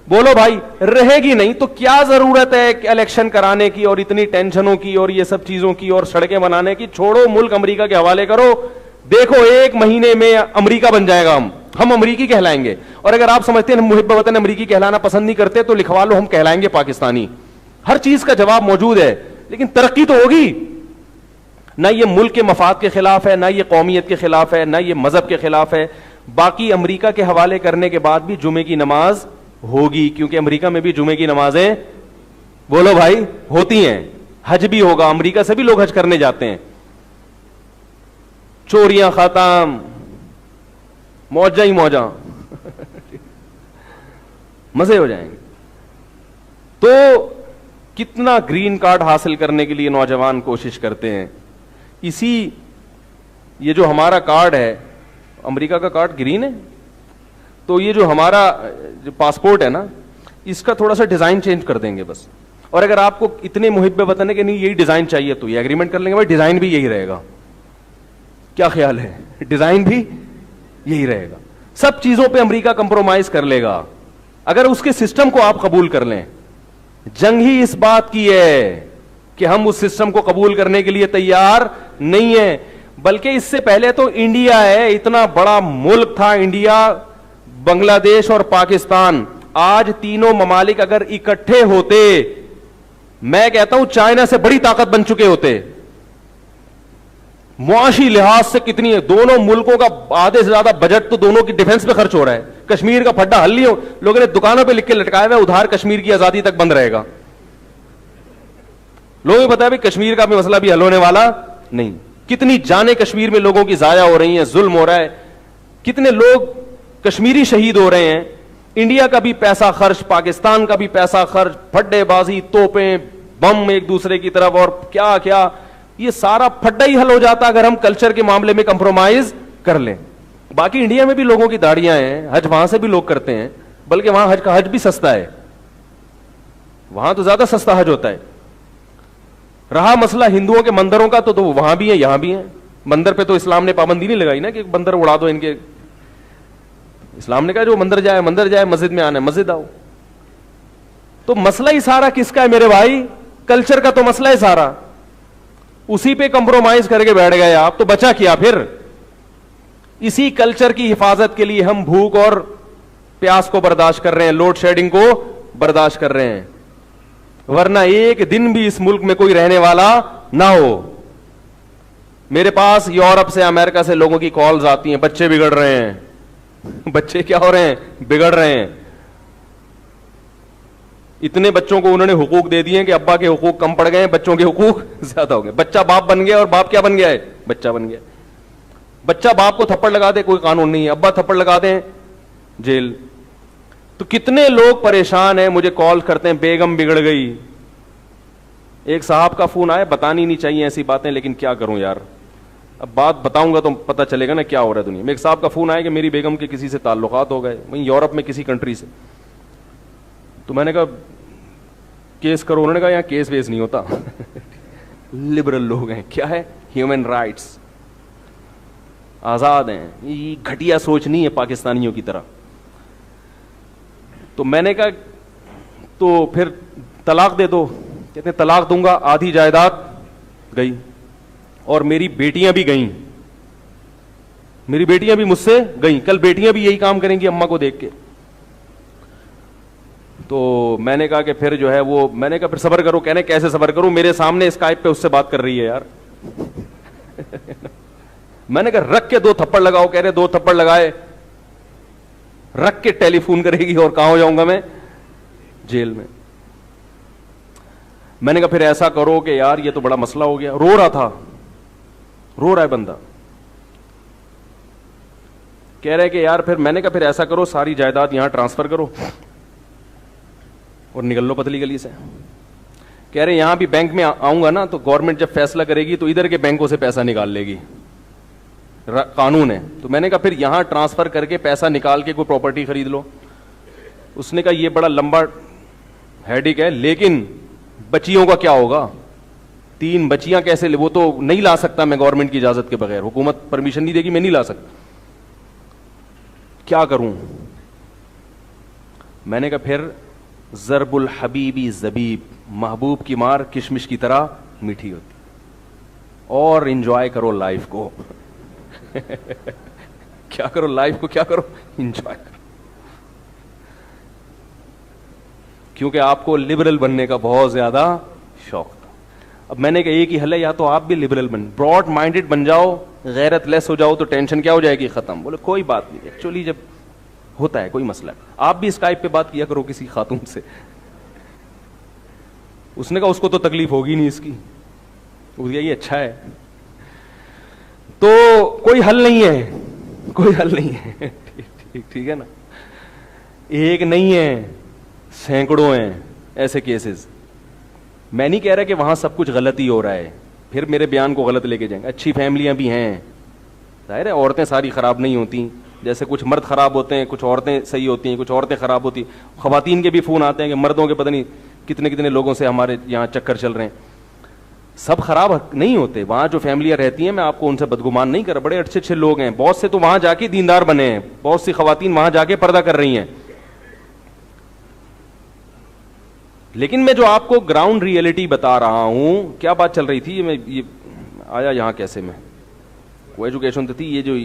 بولو بھائی, رہے گی نہیں. تو کیا ضرورت ہے الیکشن کرانے کی اور اتنی ٹینشنوں کی اور یہ سب چیزوں کی اور سڑکیں بنانے کی؟ چھوڑو, ملک امریکہ کے حوالے کرو. دیکھو 1 مہینے میں امریکہ بن جائے گا, ہم امریکی کہلائیں گے. اور اگر آپ سمجھتے ہیں ہم محب وطن امریکی کہلانا پسند نہیں کرتے تو لکھوا لو, ہم کہلائیں گے پاکستانی. ہر چیز کا جواب موجود ہے, لیکن ترقی تو ہوگی. نہ یہ ملک کے مفاد کے خلاف ہے, نہ یہ قومیت کے خلاف ہے, نہ یہ مذہب کے خلاف ہے. باقی امریکہ کے حوالے کرنے کے بعد بھی جمعے کی نماز ہوگی, کیونکہ امریکہ میں بھی جمعے کی نمازیں, بولو بھائی, ہوتی ہیں. حج بھی ہوگا, امریکہ سے بھی لوگ حج کرنے جاتے ہیں. چوریاں ختم, موجہ ہی موجہ, مزے ہو جائیں گے. تو کتنا گرین کارڈ حاصل کرنے کے لیے نوجوان کوشش کرتے ہیں. اسی یہ جو ہمارا کارڈ ہے, امریکہ کا کارڈ گرین ہے, تو یہ جو ہمارا جو پاسپورٹ ہے نا, اس کا تھوڑا سا ڈیزائن چینج کر دیں گے بس. اور اگر آپ کو اتنے محب وطن ہے کہ نہیں یہی ڈیزائن چاہیے تو یہ ایگریمنٹ کر لیں گے, بھائی ڈیزائن بھی یہی رہے گا. کیا خیال ہے؟ ڈیزائن بھی یہی رہے گا. سب چیزوں پہ امریکہ کمپرومائز کر لے گا اگر اس کے سسٹم کو آپ قبول کر لیں. جنگ ہی اس بات کی ہے کہ ہم اس سسٹم کو قبول کرنے کے لیے تیار نہیں ہیں. بلکہ اس سے پہلے تو انڈیا ہے, اتنا بڑا ملک تھا انڈیا, بنگلہ دیش اور پاکستان. آج تینوں ممالک اگر اکٹھے ہوتے, میں کہتا ہوں چائنا سے بڑی طاقت بن چکے ہوتے. معاشی لحاظ سے کتنی ہے, دونوں ملکوں کا آدھے سے زیادہ بجٹ تو دونوں کی ڈیفنس پہ خرچ ہو رہا ہے. کشمیر کا پھڈا حل نہیں ہو, لوگوں نے دکانوں پہ لکھ کے لٹکایا ہوا ہے ادھار کشمیر کی آزادی تک بند رہے گا. لوگوں کو پتا ہے کشمیر کا بھی مسئلہ بھی حل ہونے والا نہیں. کتنی جانیں کشمیر میں لوگوں کی ضائع ہو رہی ہیں, ظلم ہو رہا ہے, کتنے لوگ کشمیری شہید ہو رہے ہیں. انڈیا کا بھی پیسہ خرچ, پاکستان کا بھی پیسہ خرچ, پھڈے بازی, توپیں, بم ایک دوسرے کی طرف, اور کیا کیا. یہ سارا پھڈا ہی حل ہو جاتا اگر ہم کلچر کے معاملے میں کمپرومائز کر لیں. باقی انڈیا میں بھی لوگوں کی داڑیاں ہیں, حج وہاں سے بھی لوگ کرتے ہیں, بلکہ وہاں حج کا حج بھی سستا ہے, وہاں تو زیادہ سستا حج ہوتا ہے. رہا مسئلہ ہندوؤں کے مندروں کا, تو وہاں بھی ہیں یہاں بھی ہیں. مندر پہ تو اسلام نے پابندی نہیں لگائی نا کہ بندر اڑا دو ان کے. اسلام نے کہا جو مندر جائے مندر جائے, مسجد میں آنا ہے مسجد آؤ. تو مسئلہ ہی سارا کس کا ہے میرے بھائی؟ کلچر کا تو مسئلہ ہے سارا. اسی پہ کمپرومائز کر کے بیٹھ گئے آپ, تو بچا کیا پھر؟ اسی کلچر کی حفاظت کے لیے ہم بھوک اور پیاس کو برداشت کر رہے ہیں, لوڈ شیڈنگ کو برداشت کر رہے ہیں. ورنہ ایک دن بھی اس ملک میں کوئی رہنے والا نہ ہو. میرے پاس یورپ سے, امریکہ سے لوگوں کی کالز آتی ہیں, بچے بگڑ رہے ہیں. بچے کیا ہو رہے ہیں؟ بگڑ رہے ہیں. اتنے بچوں کو انہوں نے حقوق دے دیے کہ ابا کے حقوق کم پڑ گئے ہیں, بچوں کے حقوق زیادہ ہو گئے. بچہ باپ بن گیا, اور باپ کیا بن گیا ہے؟ بچہ بن گیا. بچہ باپ کو تھپڑ لگا دے کوئی قانون نہیں ہے, ابا تھپڑ لگا دیں جیل. تو کتنے لوگ پریشان ہیں, مجھے کال کرتے ہیں بیگم بگڑ گئی. ایک صاحب کا فون آیا, بتانی نہیں چاہیے ایسی باتیں, لیکن کیا کروں یار, اب بات بتاؤں گا تو پتہ چلے گا نا کیا ہو رہا ہے دنیا میں. ایک صاحب کا فون آیا کہ میری بیگم کے کسی سے تعلقات ہو گئے, وہیں یورپ میں کسی کنٹری سے. تو میں نے کہا کیس کرو. انہوں نے کہا یہاں کیس ویس نہیں ہوتا. لبرل لوگ ہیں, کیا ہے ہیومن رائٹس, آزاد ہیں. یہ گھٹیا سوچ نہیں ہے پاکستانیوں کی طرح. تو میں نے کہا تو پھر طلاق دے دو. کہتے ہیں طلاق دوں گا, آدھی جائیداد گئی, اور میری بیٹیاں بھی گئیں. میری بیٹیاں بھی مجھ سے گئیں. کل بیٹیاں بھی یہی کام کریں گی اماں کو دیکھ کے. تو میں نے کہا کہ پھر جو ہے وہ, میں نے کہا پھر صبر کرو. کہنے کیسے صبر کروں, میرے سامنے اسکائپ پہ اس سے بات کر رہی ہے یار. میں نے کہا رکھ کے 2 تھپڑ لگاؤ. کہہ رہے 2 تھپڑ لگائے, رکھ کے ٹیلی فون کرے گی, اور کہاں ہو جاؤں گا میں, جیل میں. میں نے کہا پھر ایسا کرو کہ یار یہ تو بڑا مسئلہ ہو گیا. رو رہا تھا, رو رہا ہے بندہ, کہہ رہے کہ یار پھر, میں نے کہا پھر ایسا کرو ساری جائیداد یہاں ٹرانسفر کرو اور نکل لو پتلی گلی سے. کہہ رہے یہاں بھی بینک میں آؤں گا نا تو گورنمنٹ جب فیصلہ کرے گی تو ادھر کے بینکوں سے پیسہ نکال لے گی, قانون ہے. تو میں نے کہا پھر یہاں ٹرانسفر کر کے پیسہ نکال کے کوئی پراپرٹی خرید لو. اس نے کہا یہ بڑا لمبا ہیڈک ہے, لیکن بچیوں کا کیا ہوگا, 3 بچیاں کیسے لے, وہ تو نہیں لا سکتا میں گورنمنٹ کی اجازت کے بغیر, حکومت پرمیشن نہیں دے گی, میں نہیں لا سکتا, کیا کروں. میں نے کہا پھر ضرب الحبیبی زبیب, محبوب کی مار کشمش کی طرح میٹھی ہوتی, اور انجوائے کرو لائف کو. کیا کرو لائف کو, کیا کرو, انجوائے کرو. کیونکہ آپ کو لبرل بننے کا بہت زیادہ شوق تھا. اب میں نے کہا ایک ہی حل ہے, یا تو آپ بھی لبرل بن, براڈ مائنڈڈ بن جاؤ, غیرت لیس ہو جاؤ, تو ٹینشن کیا ہو جائے گی, ختم. بولے کوئی بات نہیں, ایکچولی جب ہوتا ہے کوئی مسئلہ, آپ بھی اسکائپ پہ بات کیا کرو کسی خاتون سے. اس نے کہا اس کو تو تکلیف ہوگی نہیں اس کی. یہ اچھا ہے. تو کوئی حل نہیں ہے, کوئی حل نہیں ہے. ٹھیک ہے نا, ایک نہیں ہے, سینکڑوں ہیں ایسے کیسز. میں نہیں کہہ رہا کہ وہاں سب کچھ غلط ہی ہو رہا ہے, پھر میرے بیان کو غلط لے کے جائیں گے. اچھی فیملیاں بھی ہیں, ظاہر ہے عورتیں ساری خراب نہیں ہوتی, جیسے کچھ مرد خراب ہوتے ہیں, کچھ عورتیں صحیح ہوتی ہیں, کچھ عورتیں خراب ہوتی ہیں. خواتین کے بھی فون آتے ہیں کہ مردوں کے پتہ نہیں کتنے کتنے لوگوں سے ہمارے یہاں چکر چل رہے ہیں. سب خراب نہیں ہوتے, وہاں جو فیملیاں رہتی ہیں میں آپ کو ان سے بدگمان نہیں کر رہا, بڑے اچھے اچھے لوگ ہیں, بہت سے تو وہاں جا کے دیندار بنے ہیں, بہت سی خواتین وہاں جا کے پردہ کر رہی ہیں. لیکن میں جو آپ کو گراؤنڈ ریئلٹی بتا رہا ہوں, کیا بات چل رہی تھی, میں یہ آیا یہاں کیسے, میں وہ ایجوکیشن تو تھی, یہ جو,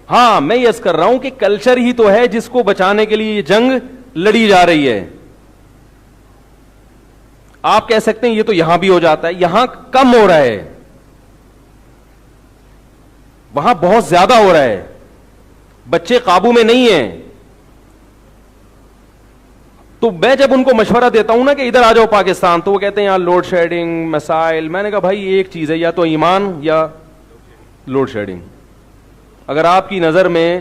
ہاں میں یس کر رہا ہوں کہ کلچر ہی تو ہے جس کو بچانے کے لیے یہ جنگ لڑی جا رہی ہے. آپ کہہ سکتے ہیں یہ تو یہاں بھی ہو جاتا ہے, یہاں کم ہو رہا ہے, وہاں بہت زیادہ ہو رہا ہے, بچے قابو میں نہیں ہیں. تو میں جب ان کو مشورہ دیتا ہوں نا کہ ادھر آ جاؤ پاکستان, تو وہ کہتے ہیں یار لوڈ شیڈنگ مسائل. میں نے کہا بھائی ایک چیز ہے, یا تو ایمان یا لوڈ شیڈنگ. اگر آپ کی نظر میں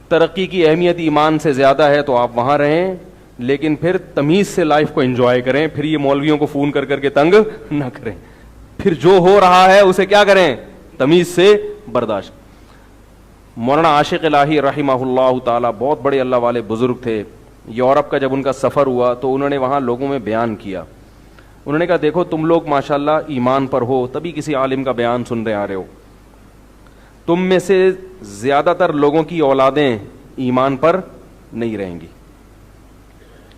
ترقی کی اہمیت ایمان سے زیادہ ہے تو آپ وہاں رہیں, لیکن پھر تمیز سے لائف کو انجوائے کریں. پھر یہ مولویوں کو فون کر کر کے تنگ نہ کریں, پھر جو ہو رہا ہے اسے کیا کریں, تمیز سے برداشت. مولانا عاشق الہی رحمہ اللہ تعالی بہت بڑے اللہ والے بزرگ تھے. یورپ کا جب ان کا سفر ہوا تو انہوں نے وہاں لوگوں میں بیان کیا. انہوں نے کہا دیکھو تم لوگ ماشاءاللہ ایمان پر ہو, تبھی کسی عالم کا بیان سن رہے آ رہے ہو. تم میں سے زیادہ تر لوگوں کی اولادیں ایمان پر نہیں رہیں گی,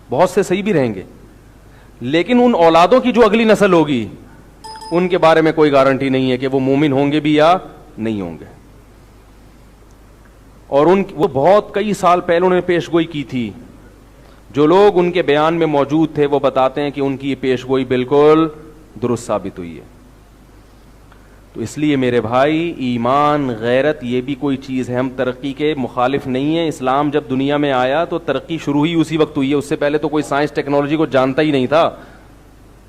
بہت سے صحیح بھی رہیں گے, لیکن ان اولادوں کی جو اگلی نسل ہوگی ان کے بارے میں کوئی گارنٹی نہیں ہے کہ وہ مومن ہوں گے بھی یا نہیں ہوں گے. اور وہ بہت کئی سال پہلے انہوں نے پیش گوئی کی تھی. جو لوگ ان کے بیان میں موجود تھے وہ بتاتے ہیں کہ ان کی یہ پیش گوئی بالکل درست ثابت ہوئی ہے. تو اس لیے میرے بھائی ایمان غیرت یہ بھی کوئی چیز ہے, ہم ترقی کے مخالف نہیں ہیں. اسلام جب دنیا میں آیا تو ترقی شروع ہی اسی وقت ہوئی ہے, اس سے پہلے تو کوئی سائنس ٹیکنالوجی کو جانتا ہی نہیں تھا.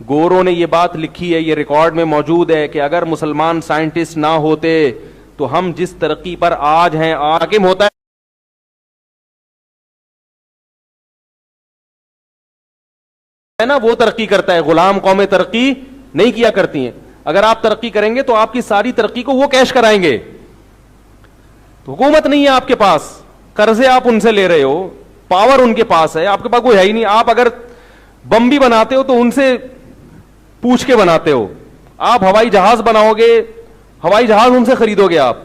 گوروں نے یہ بات لکھی ہے, یہ ریکارڈ میں موجود ہے کہ اگر مسلمان سائنٹسٹ نہ ہوتے تو ہم جس ترقی پر آج ہیں, حاکم ہوتا ہے نا وہ ترقی کرتا ہے, غلام قومیں ترقی نہیں کیا کرتی ہیں. اگر آپ ترقی کریں گے تو آپ کی ساری ترقی کو وہ کیش کرائیں گے. تو حکومت نہیں ہے آپ کے پاس, قرضے آپ ان سے لے رہے ہو, پاور ان کے پاس ہے, آپ کے پاس کوئی ہے ہی نہیں. آپ اگر بم بھی بناتے ہو تو ان سے پوچھ کے بناتے ہو. آپ ہوائی جہاز بناؤ گے, ہوائی جہاز ان سے خریدو گے آپ,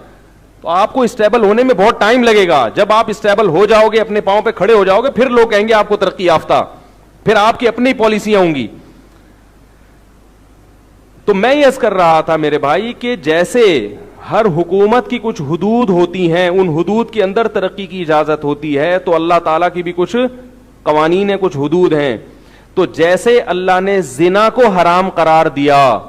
تو آپ کو اسٹیبل ہونے میں بہت ٹائم لگے گا. جب آپ اسٹیبل ہو جاؤ گے, اپنے پاؤں پہ کھڑے ہو جاؤ گے, پھر لوگ کہیں گے آپ کو ترقی یافتہ, پھر آپ کی اپنی پالیسیاں ہوں گی. تو میں یہ عرض کر رہا تھا میرے بھائی کہ جیسے ہر حکومت کی کچھ حدود ہوتی ہیں, ان حدود کے اندر ترقی کی اجازت ہوتی ہے, تو اللہ تعالیٰ کی بھی کچھ قوانین ہیں, کچھ حدود ہیں. تو جیسے اللہ نے زنا کو حرام قرار دیا,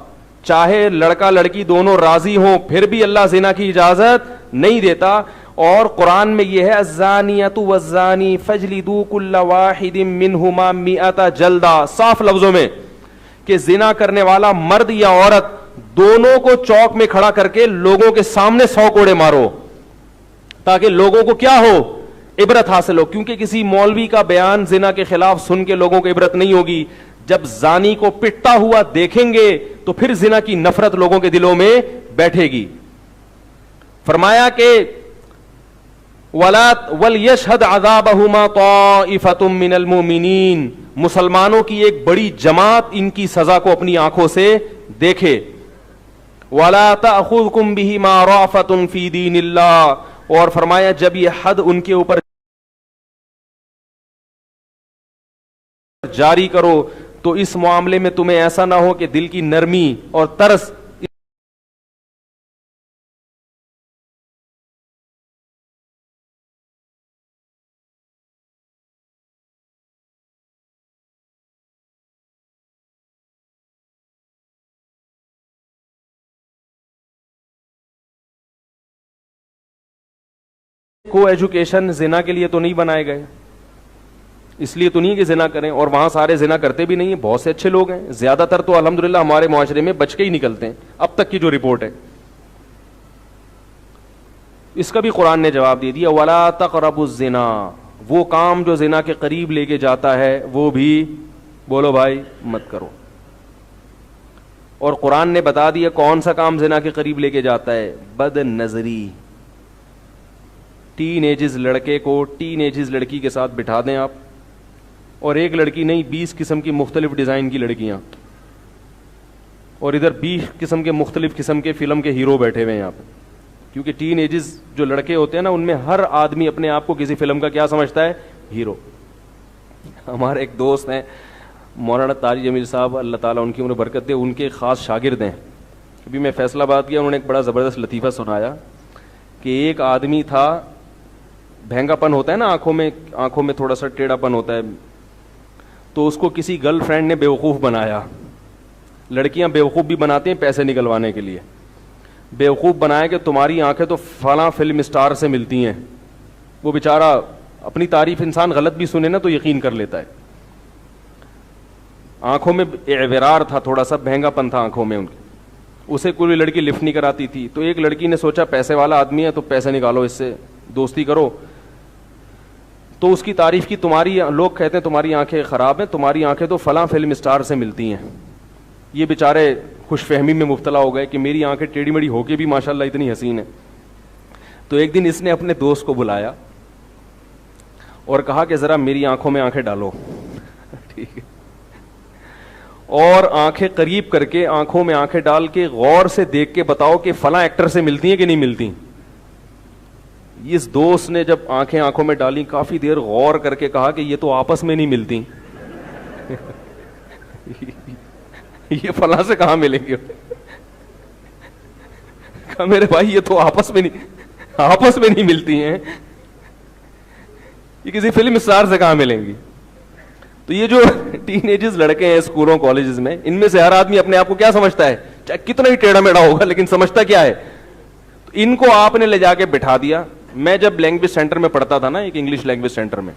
چاہے لڑکا لڑکی دونوں راضی ہوں پھر بھی اللہ زنا کی اجازت نہیں دیتا. اور قرآن میں یہ ہے الزانیۃ والزانی فاجلدوا کل واحد منہما 100 جلدہ, صاف لفظوں میں کہ زنا کرنے والا مرد یا عورت دونوں کو چوک میں کھڑا کر کے لوگوں کے سامنے 100 کوڑے مارو, تاکہ لوگوں کو کیا ہو, عبرت حاصل ہو. کیونکہ کسی مولوی کا بیان زنا کے خلاف سن کے لوگوں کو عبرت نہیں ہوگی. جب زانی کو پٹتا ہوا دیکھیں گے تو پھر زنا کی نفرت لوگوں کے دلوں میں بیٹھے گی. فرمایا کہ وَلْيَشْهَدْ عَذَابَهُمَا طَائِفَةٌ مِّنَ الْمُؤْمِنِينَ, مسلمانوں کی ایک بڑی جماعت ان کی سزا کو اپنی آنکھوں سے دیکھے. وَلَا تَأْخُذْكُمْ بِهِمَا رَأْفَةٌ فِي دِينِ اللَّهِ, اور فرمایا جب یہ حد ان کے اوپر جاری کرو تو اس معاملے میں تمہیں ایسا نہ ہو کہ دل کی نرمی اور ترس کو ایجوکیشن زنا کے لیے تو نہیں بنائے گئے, اس لیے تو نہیں کہ زنا کریں, اور وہاں سارے زنا کرتے بھی نہیں ہیں, بہت سے اچھے لوگ ہیں, زیادہ تر تو الحمدللہ ہمارے معاشرے میں بچ کے ہی نکلتے ہیں, اب تک کی جو رپورٹ ہے. اس کا بھی قرآن نے جواب دے دیا وَلَا تَقْرَبُوا الزِّنَا, وہ کام جو زنا کے قریب لے کے جاتا ہے وہ بھی بولو بھائی مت کرو. اور قرآن نے بتا دیا کون سا کام زنا کے قریب لے کے جاتا ہے, بد نظری. ٹین ایجز لڑکے کو ٹین ایجز لڑکی کے ساتھ بٹھا دیں آپ, اور ایک لڑکی نہیں 20 قسم کی مختلف ڈیزائن کی لڑکیاں, اور ادھر 20 قسم کے مختلف قسم کے فلم کے ہیرو بیٹھے ہوئے ہیں یہاں پہ. کیونکہ ٹین ایجز جو لڑکے ہوتے ہیں نا, ان میں ہر آدمی اپنے آپ کو کسی فلم کا کیا سمجھتا ہے, ہیرو. ہمارے ایک دوست ہیں مولانا طارق جمیل صاحب, اللہ تعالیٰ ان کی عمر برکت دے, ان کے خاص شاگرد ہیں. ابھی میں فیصلہ آباد کیا, انہوں نے ایک بڑا زبردست لطیفہ سنایا کہ ایک آدمی تھا, بھینگا پن ہوتا ہے نا آنکھوں میں تھوڑا سا ٹیڑھا پن ہوتا ہے, تو اس کو کسی گرل فرینڈ نے بیوقوف بنایا. لڑکیاں بیوقوف بھی بناتی ہیں پیسے نکلوانے کے لیے. بیوقوف بنایا کہ تمہاری آنکھیں تو فلاں فلم اسٹار سے ملتی ہیں. وہ بیچارہ اپنی تعریف انسان غلط بھی سنے نا تو یقین کر لیتا ہے. آنکھوں میں اعورار تھا, تھوڑا سا بھینگا پن تھا آنکھوں میں ان کے, اسے کوئی لڑکی لفٹ نہیں کراتی تھی. تو ایک لڑکی نے سوچا پیسے والا آدمی ہے تو پیسے نکالو, اس سے دوستی کرو. تو اس کی تعریف کی, تمہاری لوگ کہتے ہیں تمہاری آنکھیں خراب ہیں, تمہاری آنکھیں تو فلاں فلم اسٹار سے ملتی ہیں. یہ بیچارے خوش فہمی میں مبتلا ہو گئے کہ میری آنکھیں ٹیڑھی مڑی ہو کے بھی ماشاءاللہ اتنی حسین ہیں. تو ایک دن اس نے اپنے دوست کو بلایا اور کہا کہ ذرا میری آنکھوں میں آنکھیں ڈالو. ٹھیک ہے, اور آنکھیں قریب کر کے آنکھوں میں آنکھیں ڈال کے غور سے دیکھ کے بتاؤ کہ فلاں ایکٹر سے ملتی ہیں کہ نہیں ملتی. اس دوست نے جب آنکھیں آنکھوں میں ڈالی, کافی دیر غور کر کے کہا کہ یہ تو آپس میں نہیں ملتی. یہ فلاں سے کہاں ملیں گے؟ کہا میرے بھائی یہ تو آپس میں نہیں ملتی ہیں, یہ کسی فلم اسٹار سے کہاں ملیں گی. تو یہ جو ٹین ایجز لڑکے ہیں اسکولوں کالجز میں, ان میں سے ہر آدمی اپنے آپ کو کیا سمجھتا ہے, چاہے کتنا ہی ٹیڑھا میڑھا ہوگا لیکن سمجھتا کیا ہے. تو ان کو آپ نے لے جا کے بٹھا دیا. میں جب لینگویج سینٹر میں پڑھتا تھا نا, ایک انگلش لینگویج سینٹر میں,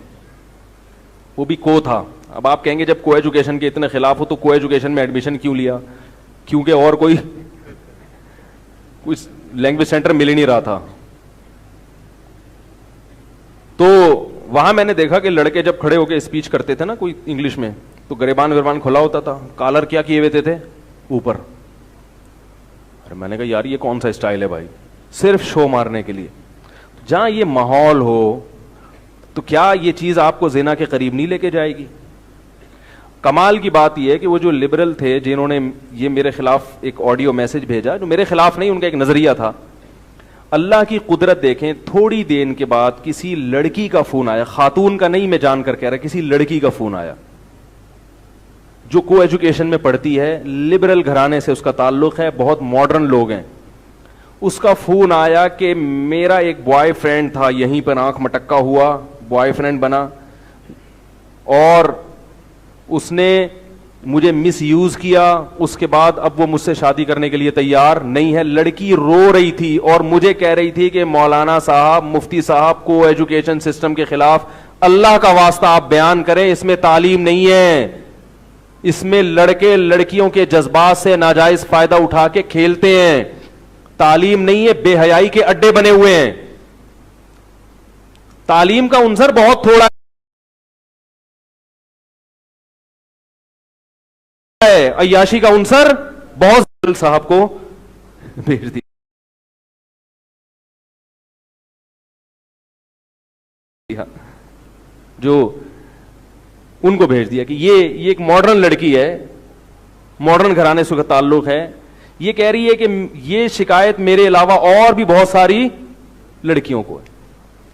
وہ بھی کو تھا. اب آپ کہیں گے جب کو ایجوکیشن کے اتنے خلاف ہو تو کو ایجوکیشن میں ایڈمیشن کیوں لیا, کیونکہ اور کوئی لینگویج سینٹر مل ہی نہیں رہا تھا. تو وہاں میں نے دیکھا کہ لڑکے جب کھڑے ہو کے اسپیچ کرتے تھے نا کوئی انگلش میں, تو گریبان کھلا ہوتا تھا, کالر کیا کیے ہوئے تھے اوپر. ارے میں نے کہا یار یہ کون سا اسٹائل ہے بھائی, صرف شو مارنے کے لیے. جہاں یہ ماحول ہو تو کیا یہ چیز آپ کو زنا کے قریب نہیں لے کے جائے گی. کمال کی بات یہ ہے کہ وہ جو لبرل تھے جنہوں نے یہ میرے خلاف ایک آڈیو میسج بھیجا, جو میرے خلاف نہیں, ان کا ایک نظریہ تھا. اللہ کی قدرت دیکھیں, تھوڑی دیر کے بعد کسی لڑکی کا فون آیا, خاتون کا نہیں میں جان کر کہہ رہا, کسی لڑکی کا فون آیا جو کو ایجوکیشن میں پڑھتی ہے, لبرل گھرانے سے اس کا تعلق ہے, بہت ماڈرن لوگ ہیں. اس کا فون آیا کہ میرا ایک بوائے فرینڈ تھا, یہیں پر آنکھ مٹکا ہوا بوائے فرینڈ بنا, اور اس نے مجھے مس یوز کیا, اس کے بعد اب وہ مجھ سے شادی کرنے کے لیے تیار نہیں ہے. لڑکی رو رہی تھی اور مجھے کہہ رہی تھی کہ مولانا صاحب, مفتی صاحب, کو ایجوکیشن سسٹم کے خلاف اللہ کا واسطہ آپ بیان کریں, اس میں تعلیم نہیں ہے, اس میں لڑکے لڑکیوں کے جذبات سے ناجائز فائدہ اٹھا کے کھیلتے ہیں, تعلیم نہیں ہے, بے حیائی کے اڈے بنے ہوئے ہیں. تعلیم کا عنصر بہت تھوڑا ہے, عیاشی کا عنصر بہت. صاحب کو بھیج دیا, جو ان کو بھیج دیا کہ یہ ایک ماڈرن لڑکی ہے, ماڈرن گھرانے سے تعلق ہے, یہ کہہ رہی ہے کہ یہ شکایت میرے علاوہ اور بھی بہت ساری لڑکیوں کو ہے.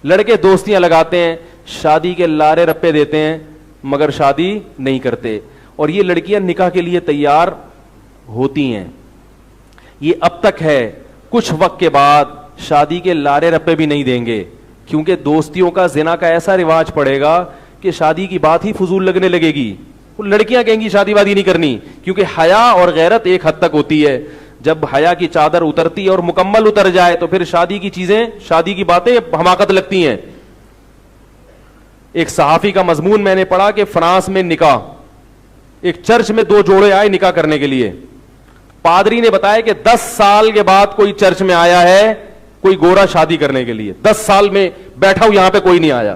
لڑکے دوستیاں لگاتے ہیں, شادی کے لارے رپے دیتے ہیں, مگر شادی نہیں کرتے, اور یہ لڑکیاں نکاح کے لیے تیار ہوتی ہیں. یہ اب تک ہے, کچھ وقت کے بعد شادی کے لارے رپے بھی نہیں دیں گے, کیونکہ دوستیوں کا زنا کا ایسا رواج پڑے گا کہ شادی کی بات ہی فضول لگنے لگے گی. وہ لڑکیاں کہیں گی شادی وادی نہیں کرنی, کیونکہ حیا اور غیرت ایک حد تک ہوتی ہے. جب حیا کی چادر اترتی ہے اور مکمل اتر جائے تو پھر شادی کی چیزیں, شادی کی باتیں حماقت لگتی ہیں. ایک صحافی کا مضمون میں نے پڑھا کہ فرانس میں نکاح, ایک چرچ میں 2 جوڑے آئے نکاح کرنے کے لیے. پادری نے بتایا کہ 10 سال کے بعد کوئی چرچ میں آیا ہے کوئی گورا شادی کرنے کے لیے. 10 سال میں بیٹھا ہوں یہاں پہ کوئی نہیں آیا,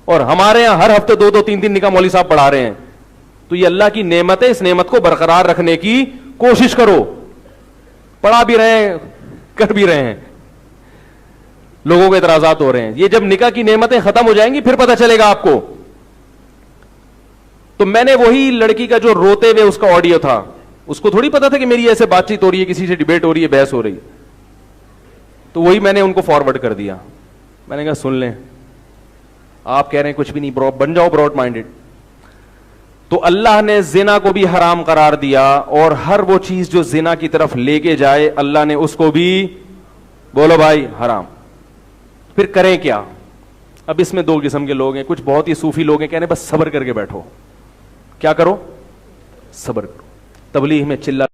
اور ہمارے یہاں ہر ہفتے 2-2 3-3 نکاح مولوی صاحب پڑھا رہے ہیں. تو یہ اللہ کی نعمت ہے, اس نعمت کو برقرار رکھنے کی کوشش کرو. پڑھا بھی رہے ہیں, کر بھی رہے ہیں, لوگوں کے اعتراضات ہو رہے ہیں. یہ جب نکاح کی نعمتیں ختم ہو جائیں گی پھر پتہ چلے گا آپ کو. تو میں نے وہی لڑکی کا جو روتے ہوئے اس کا آڈیو تھا, اس کو تھوڑی پتا تھا کہ میری ایسے بات چیت ہو رہی ہے, کسی سے ڈیبیٹ ہو رہی ہے, بحث ہو رہی ہے, تو وہی میں نے ان کو فارورڈ کر دیا. میں نے کہا سن لیں, آپ کہہ رہے ہیں کچھ بھی نہیں, بن جاؤ براڈ مائنڈڈ. تو اللہ نے زنا کو بھی حرام قرار دیا, اور ہر وہ چیز جو زنا کی طرف لے کے جائے اللہ نے اس کو بھی, بولو بھائی, حرام. پھر کریں کیا؟ اب اس میں 2 قسم کے لوگ ہیں. کچھ بہت ہی صوفی لوگ ہیں, کہہ رہے ہیں بس صبر کر کے بیٹھو. کیا کرو؟ صبر کرو. تبلیغ میں چلا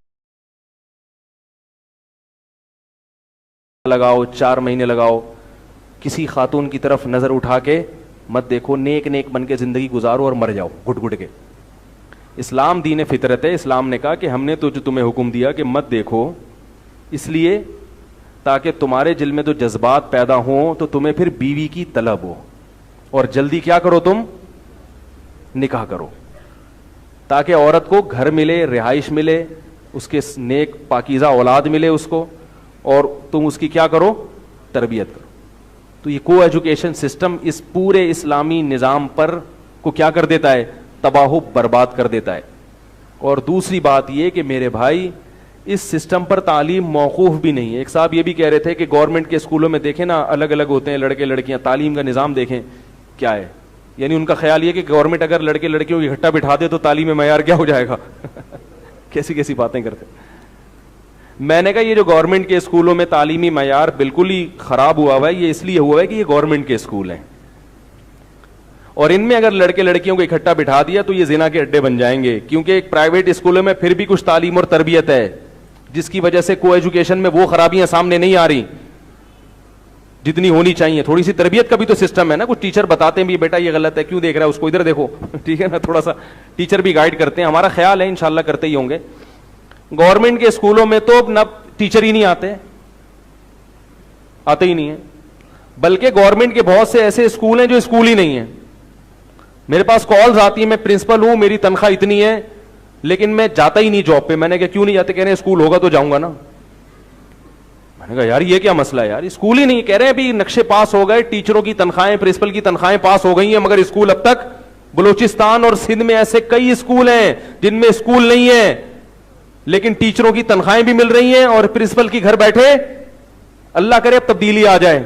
لگاؤ, 4 مہینے لگاؤ, کسی خاتون کی طرف نظر اٹھا کے مت دیکھو, نیک نیک بن کے زندگی گزارو اور مر جاؤ گھٹ گھٹ کے. اسلام دین فطرت ہے. اسلام نے کہا کہ ہم نے تو جو تمہیں حکم دیا کہ مت دیکھو, اس لیے تاکہ تمہارے دل میں تو جذبات پیدا ہوں تو تمہیں پھر بیوی کی طلب ہو, اور جلدی کیا کرو, تم نکاح کرو, تاکہ عورت کو گھر ملے, رہائش ملے, اس کے نیک پاکیزہ اولاد ملے اس کو, اور تم اس کی کیا کرو, تربیت کرو. تو یہ کو ایجوکیشن سسٹم اس پورے اسلامی نظام پر کو کیا کر دیتا ہے, تباہ و برباد کر دیتا ہے. اور دوسری بات یہ کہ میرے بھائی, اس سسٹم پر تعلیم موقوف بھی نہیں ہے. ایک صاحب یہ بھی کہہ رہے تھے کہ گورنمنٹ کے اسکولوں میں دیکھیں نا, الگ الگ ہوتے ہیں لڑکے لڑکیاں, تعلیم کا نظام دیکھیں کیا ہے. یعنی ان کا خیال یہ کہ گورنمنٹ اگر لڑکے لڑکیوں کی اکٹھا بٹھا دے تو تعلیم میں معیار کیا ہو جائے گا. کیسی کیسی باتیں کرتے. میں نے کہا یہ جو گورنمنٹ کے اسکولوں میں تعلیمی معیار بالکل ہی خراب ہوا ہے, یہ اس لیے ہوا ہے کہ یہ گورنمنٹ کے اسکول ہیں, اور ان میں اگر لڑکے لڑکیوں کو اکٹھا بٹھا دیا تو یہ زنا کے اڈے بن جائیں گے. کیونکہ ایک پرائیویٹ اسکولوں میں پھر بھی کچھ تعلیم اور تربیت ہے, جس کی وجہ سے کو ایجوکیشن میں وہ خرابیاں سامنے نہیں آ رہی جتنی ہونی چاہیے. تھوڑی سی تربیت کا بھی تو سسٹم ہے نا, کچھ ٹیچر بتاتے ہیں بھی بیٹا یہ غلط ہے, کیوں دیکھ رہا ہے اس کو, ادھر دیکھو, ٹھیک ہے نا, تھوڑا سا ٹیچر بھی گائیڈ کرتے ہیں. ہمارا خیال ہے انشاءاللہ کرتے ہی ہوں گے. گورنمنٹ کے اسکولوں میں تو نہ ٹیچر ہی نہیں آتے ہی نہیں ہیں, بلکہ گورنمنٹ کے بہت سے ایسے اسکول ہیں جو اسکول ہی نہیں ہیں. میرے پاس کالز آتی ہیں, میں پرنسپل ہوں, میری تنخواہ اتنی ہے, لیکن میں جاتا ہی نہیں جاب پہ. میں نے کہا کیوں نہیں جاتے؟ کہہ رہے ہیں اسکول ہوگا تو جاؤں گا نا. میں نے کہا یار یہ کیا مسئلہ ہے یار, اسکول ہی نہیں. کہہ رہے ہیں ابھی نقشے پاس ہو گئے, ٹیچروں کی تنخواہیں, پرنسپل کی تنخواہیں پاس ہو گئی ہیں, مگر اسکول اب تک. بلوچستان اور سندھ میں ایسے کئی اسکول ہیں جن میں اسکول نہیں ہے, لیکن ٹیچروں کی تنخواہیں بھی مل رہی ہیں اور پرنسپل کی گھر بیٹھے. اللہ کرے اب تبدیلی آ جائے,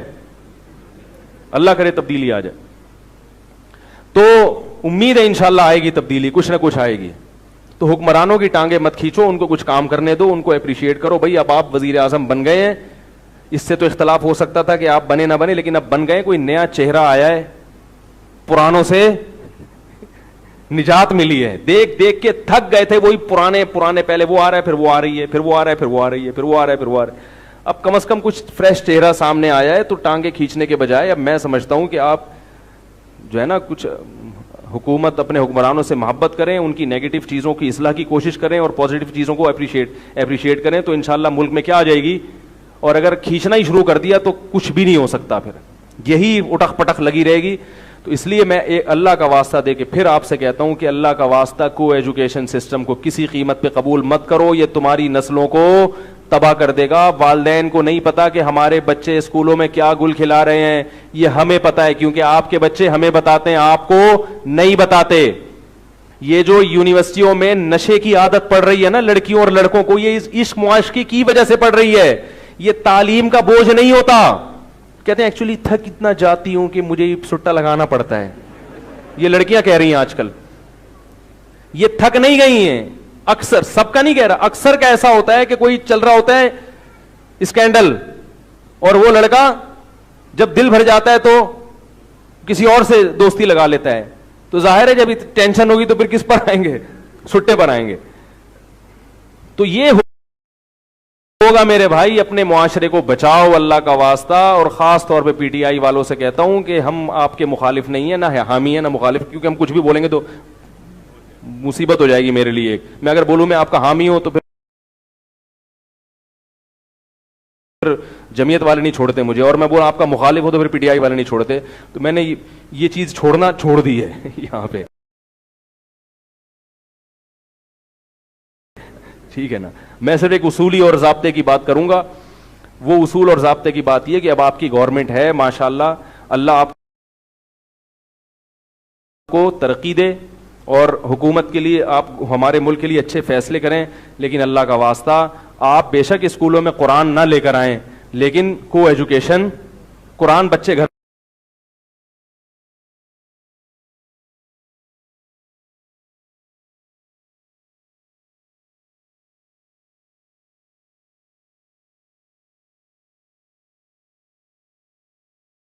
اللہ کرے تبدیلی آ جائے. تو امید ہے انشاءاللہ آئے گی تبدیلی, کچھ نہ کچھ آئے گی. تو حکمرانوں کی ٹانگیں مت کھینچو, ان کو کچھ کام کرنے دو, ان کو اپریشیٹ کرو. بھائی اب آپ وزیر اعظم بن گئے ہیں, اس سے تو اختلاف ہو سکتا تھا کہ آپ بنے نہ بنے, لیکن اب بن گئے, کوئی نیا چہرہ آیا ہے, پرانوں سے نجات ملی ہے. دیکھ دیکھ کے تھک گئے تھے, وہی پرانے پرانے, پہلے وہ آ رہا ہے, پھر وہ آ رہی ہے, پھر وہ آ رہا ہے, پھر وہ آ رہی ہے, پھر وہ آ رہا ہے, پھر وہ آ رہا ہے. اب کم از کم کچھ فریش چہرہ سامنے آیا ہے, تو ٹانگیں کھینچنے کے بجائے اب میں سمجھتا ہوں کہ آپ جو ہے نا کچھ حکومت اپنے حکمرانوں سے محبت کریں, ان کی نیگیٹو چیزوں کی اصلاح کی کوشش کریں اور پازیٹیو چیزوں کو اپریشیٹ کریں, تو انشاءاللہ ملک میں کیا آ جائے گی. اور اگر کھینچنا ہی شروع کر دیا تو کچھ بھی نہیں ہو سکتا, پھر یہی اٹک پٹک لگی رہے گی. تو اس لیے میں اللہ کا واسطہ دے کے پھر آپ سے کہتا ہوں کہ اللہ کا واسطہ کو ایجوکیشن سسٹم کو کسی قیمت پہ قبول مت کرو, یہ تمہاری نسلوں کو تباہ کر دے گا. والدین کو نہیں پتا کہ ہمارے بچے اسکولوں میں کیا گل کھلا رہے ہیں, یہ ہمیں پتا ہے, کیونکہ آپ کے بچے ہمیں بتاتے ہیں, آپ کو نہیں بتاتے. یہ جو یونیورسٹیوں میں نشے کی عادت پڑ رہی ہے نا لڑکیوں اور لڑکوں کو, یہ عشق معاشقی کی وجہ سے پڑ رہی ہے, یہ تعلیم کا بوجھ نہیں ہوتا. کہتے ہیں ایکچولی تھک اتنا جاتی ہوں کہ مجھے سٹا لگانا پڑتا ہے. یہ لڑکیاں کہہ رہی ہیں آج کل, یہ تھک نہیں گئی ہیں. اکثر, سب کا نہیں کہہ رہا, اکثر کا ایسا ہوتا ہے کہ کوئی چل رہا ہوتا ہے اسکینڈل, اور وہ لڑکا جب دل بھر جاتا ہے تو کسی اور سے دوستی لگا لیتا ہے. تو ظاہر ہے جب ٹینشن ہوگی تو پھر کس پر آئیں گے, سٹے پر آئیں گے. تو یہ ہوگا میرے بھائی, اپنے معاشرے کو بچاؤ اللہ کا واسطہ. اور خاص طور پہ پی ٹی آئی والوں سے کہتا ہوں کہ ہم آپ کے مخالف نہیں ہیں, نہ حامی ہیں نہ مخالف, کیونکہ ہم کچھ بھی بولیں گے تو مصیبت ہو جائے گی میرے لیے. میں اگر بولوں میں آپ کا حامی ہوں تو پھر جمعیت والے نہیں چھوڑتے مجھے, اور میں بولا آپ کا مخالف ہو تو پھر پی ٹی آئی والے نہیں چھوڑتے. تو میں نے یہ چیز چھوڑنا چھوڑ دی ہے یہاں پہ, ٹھیک ہے نا. میں صرف ایک اصولی اور ضابطے کی بات کروں گا. وہ اصول اور ضابطے کی بات یہ کہ اب آپ کی گورنمنٹ ہے ماشاءاللہ, اللہ آپ کو ترقی دے اور حکومت کے لیے آپ ہمارے ملک کے لیے اچھے فیصلے کریں. لیکن اللہ کا واسطہ آپ بے شک اسکولوں میں قرآن نہ لے کر آئیں, لیکن کو ایجوکیشن, قرآن بچے گھر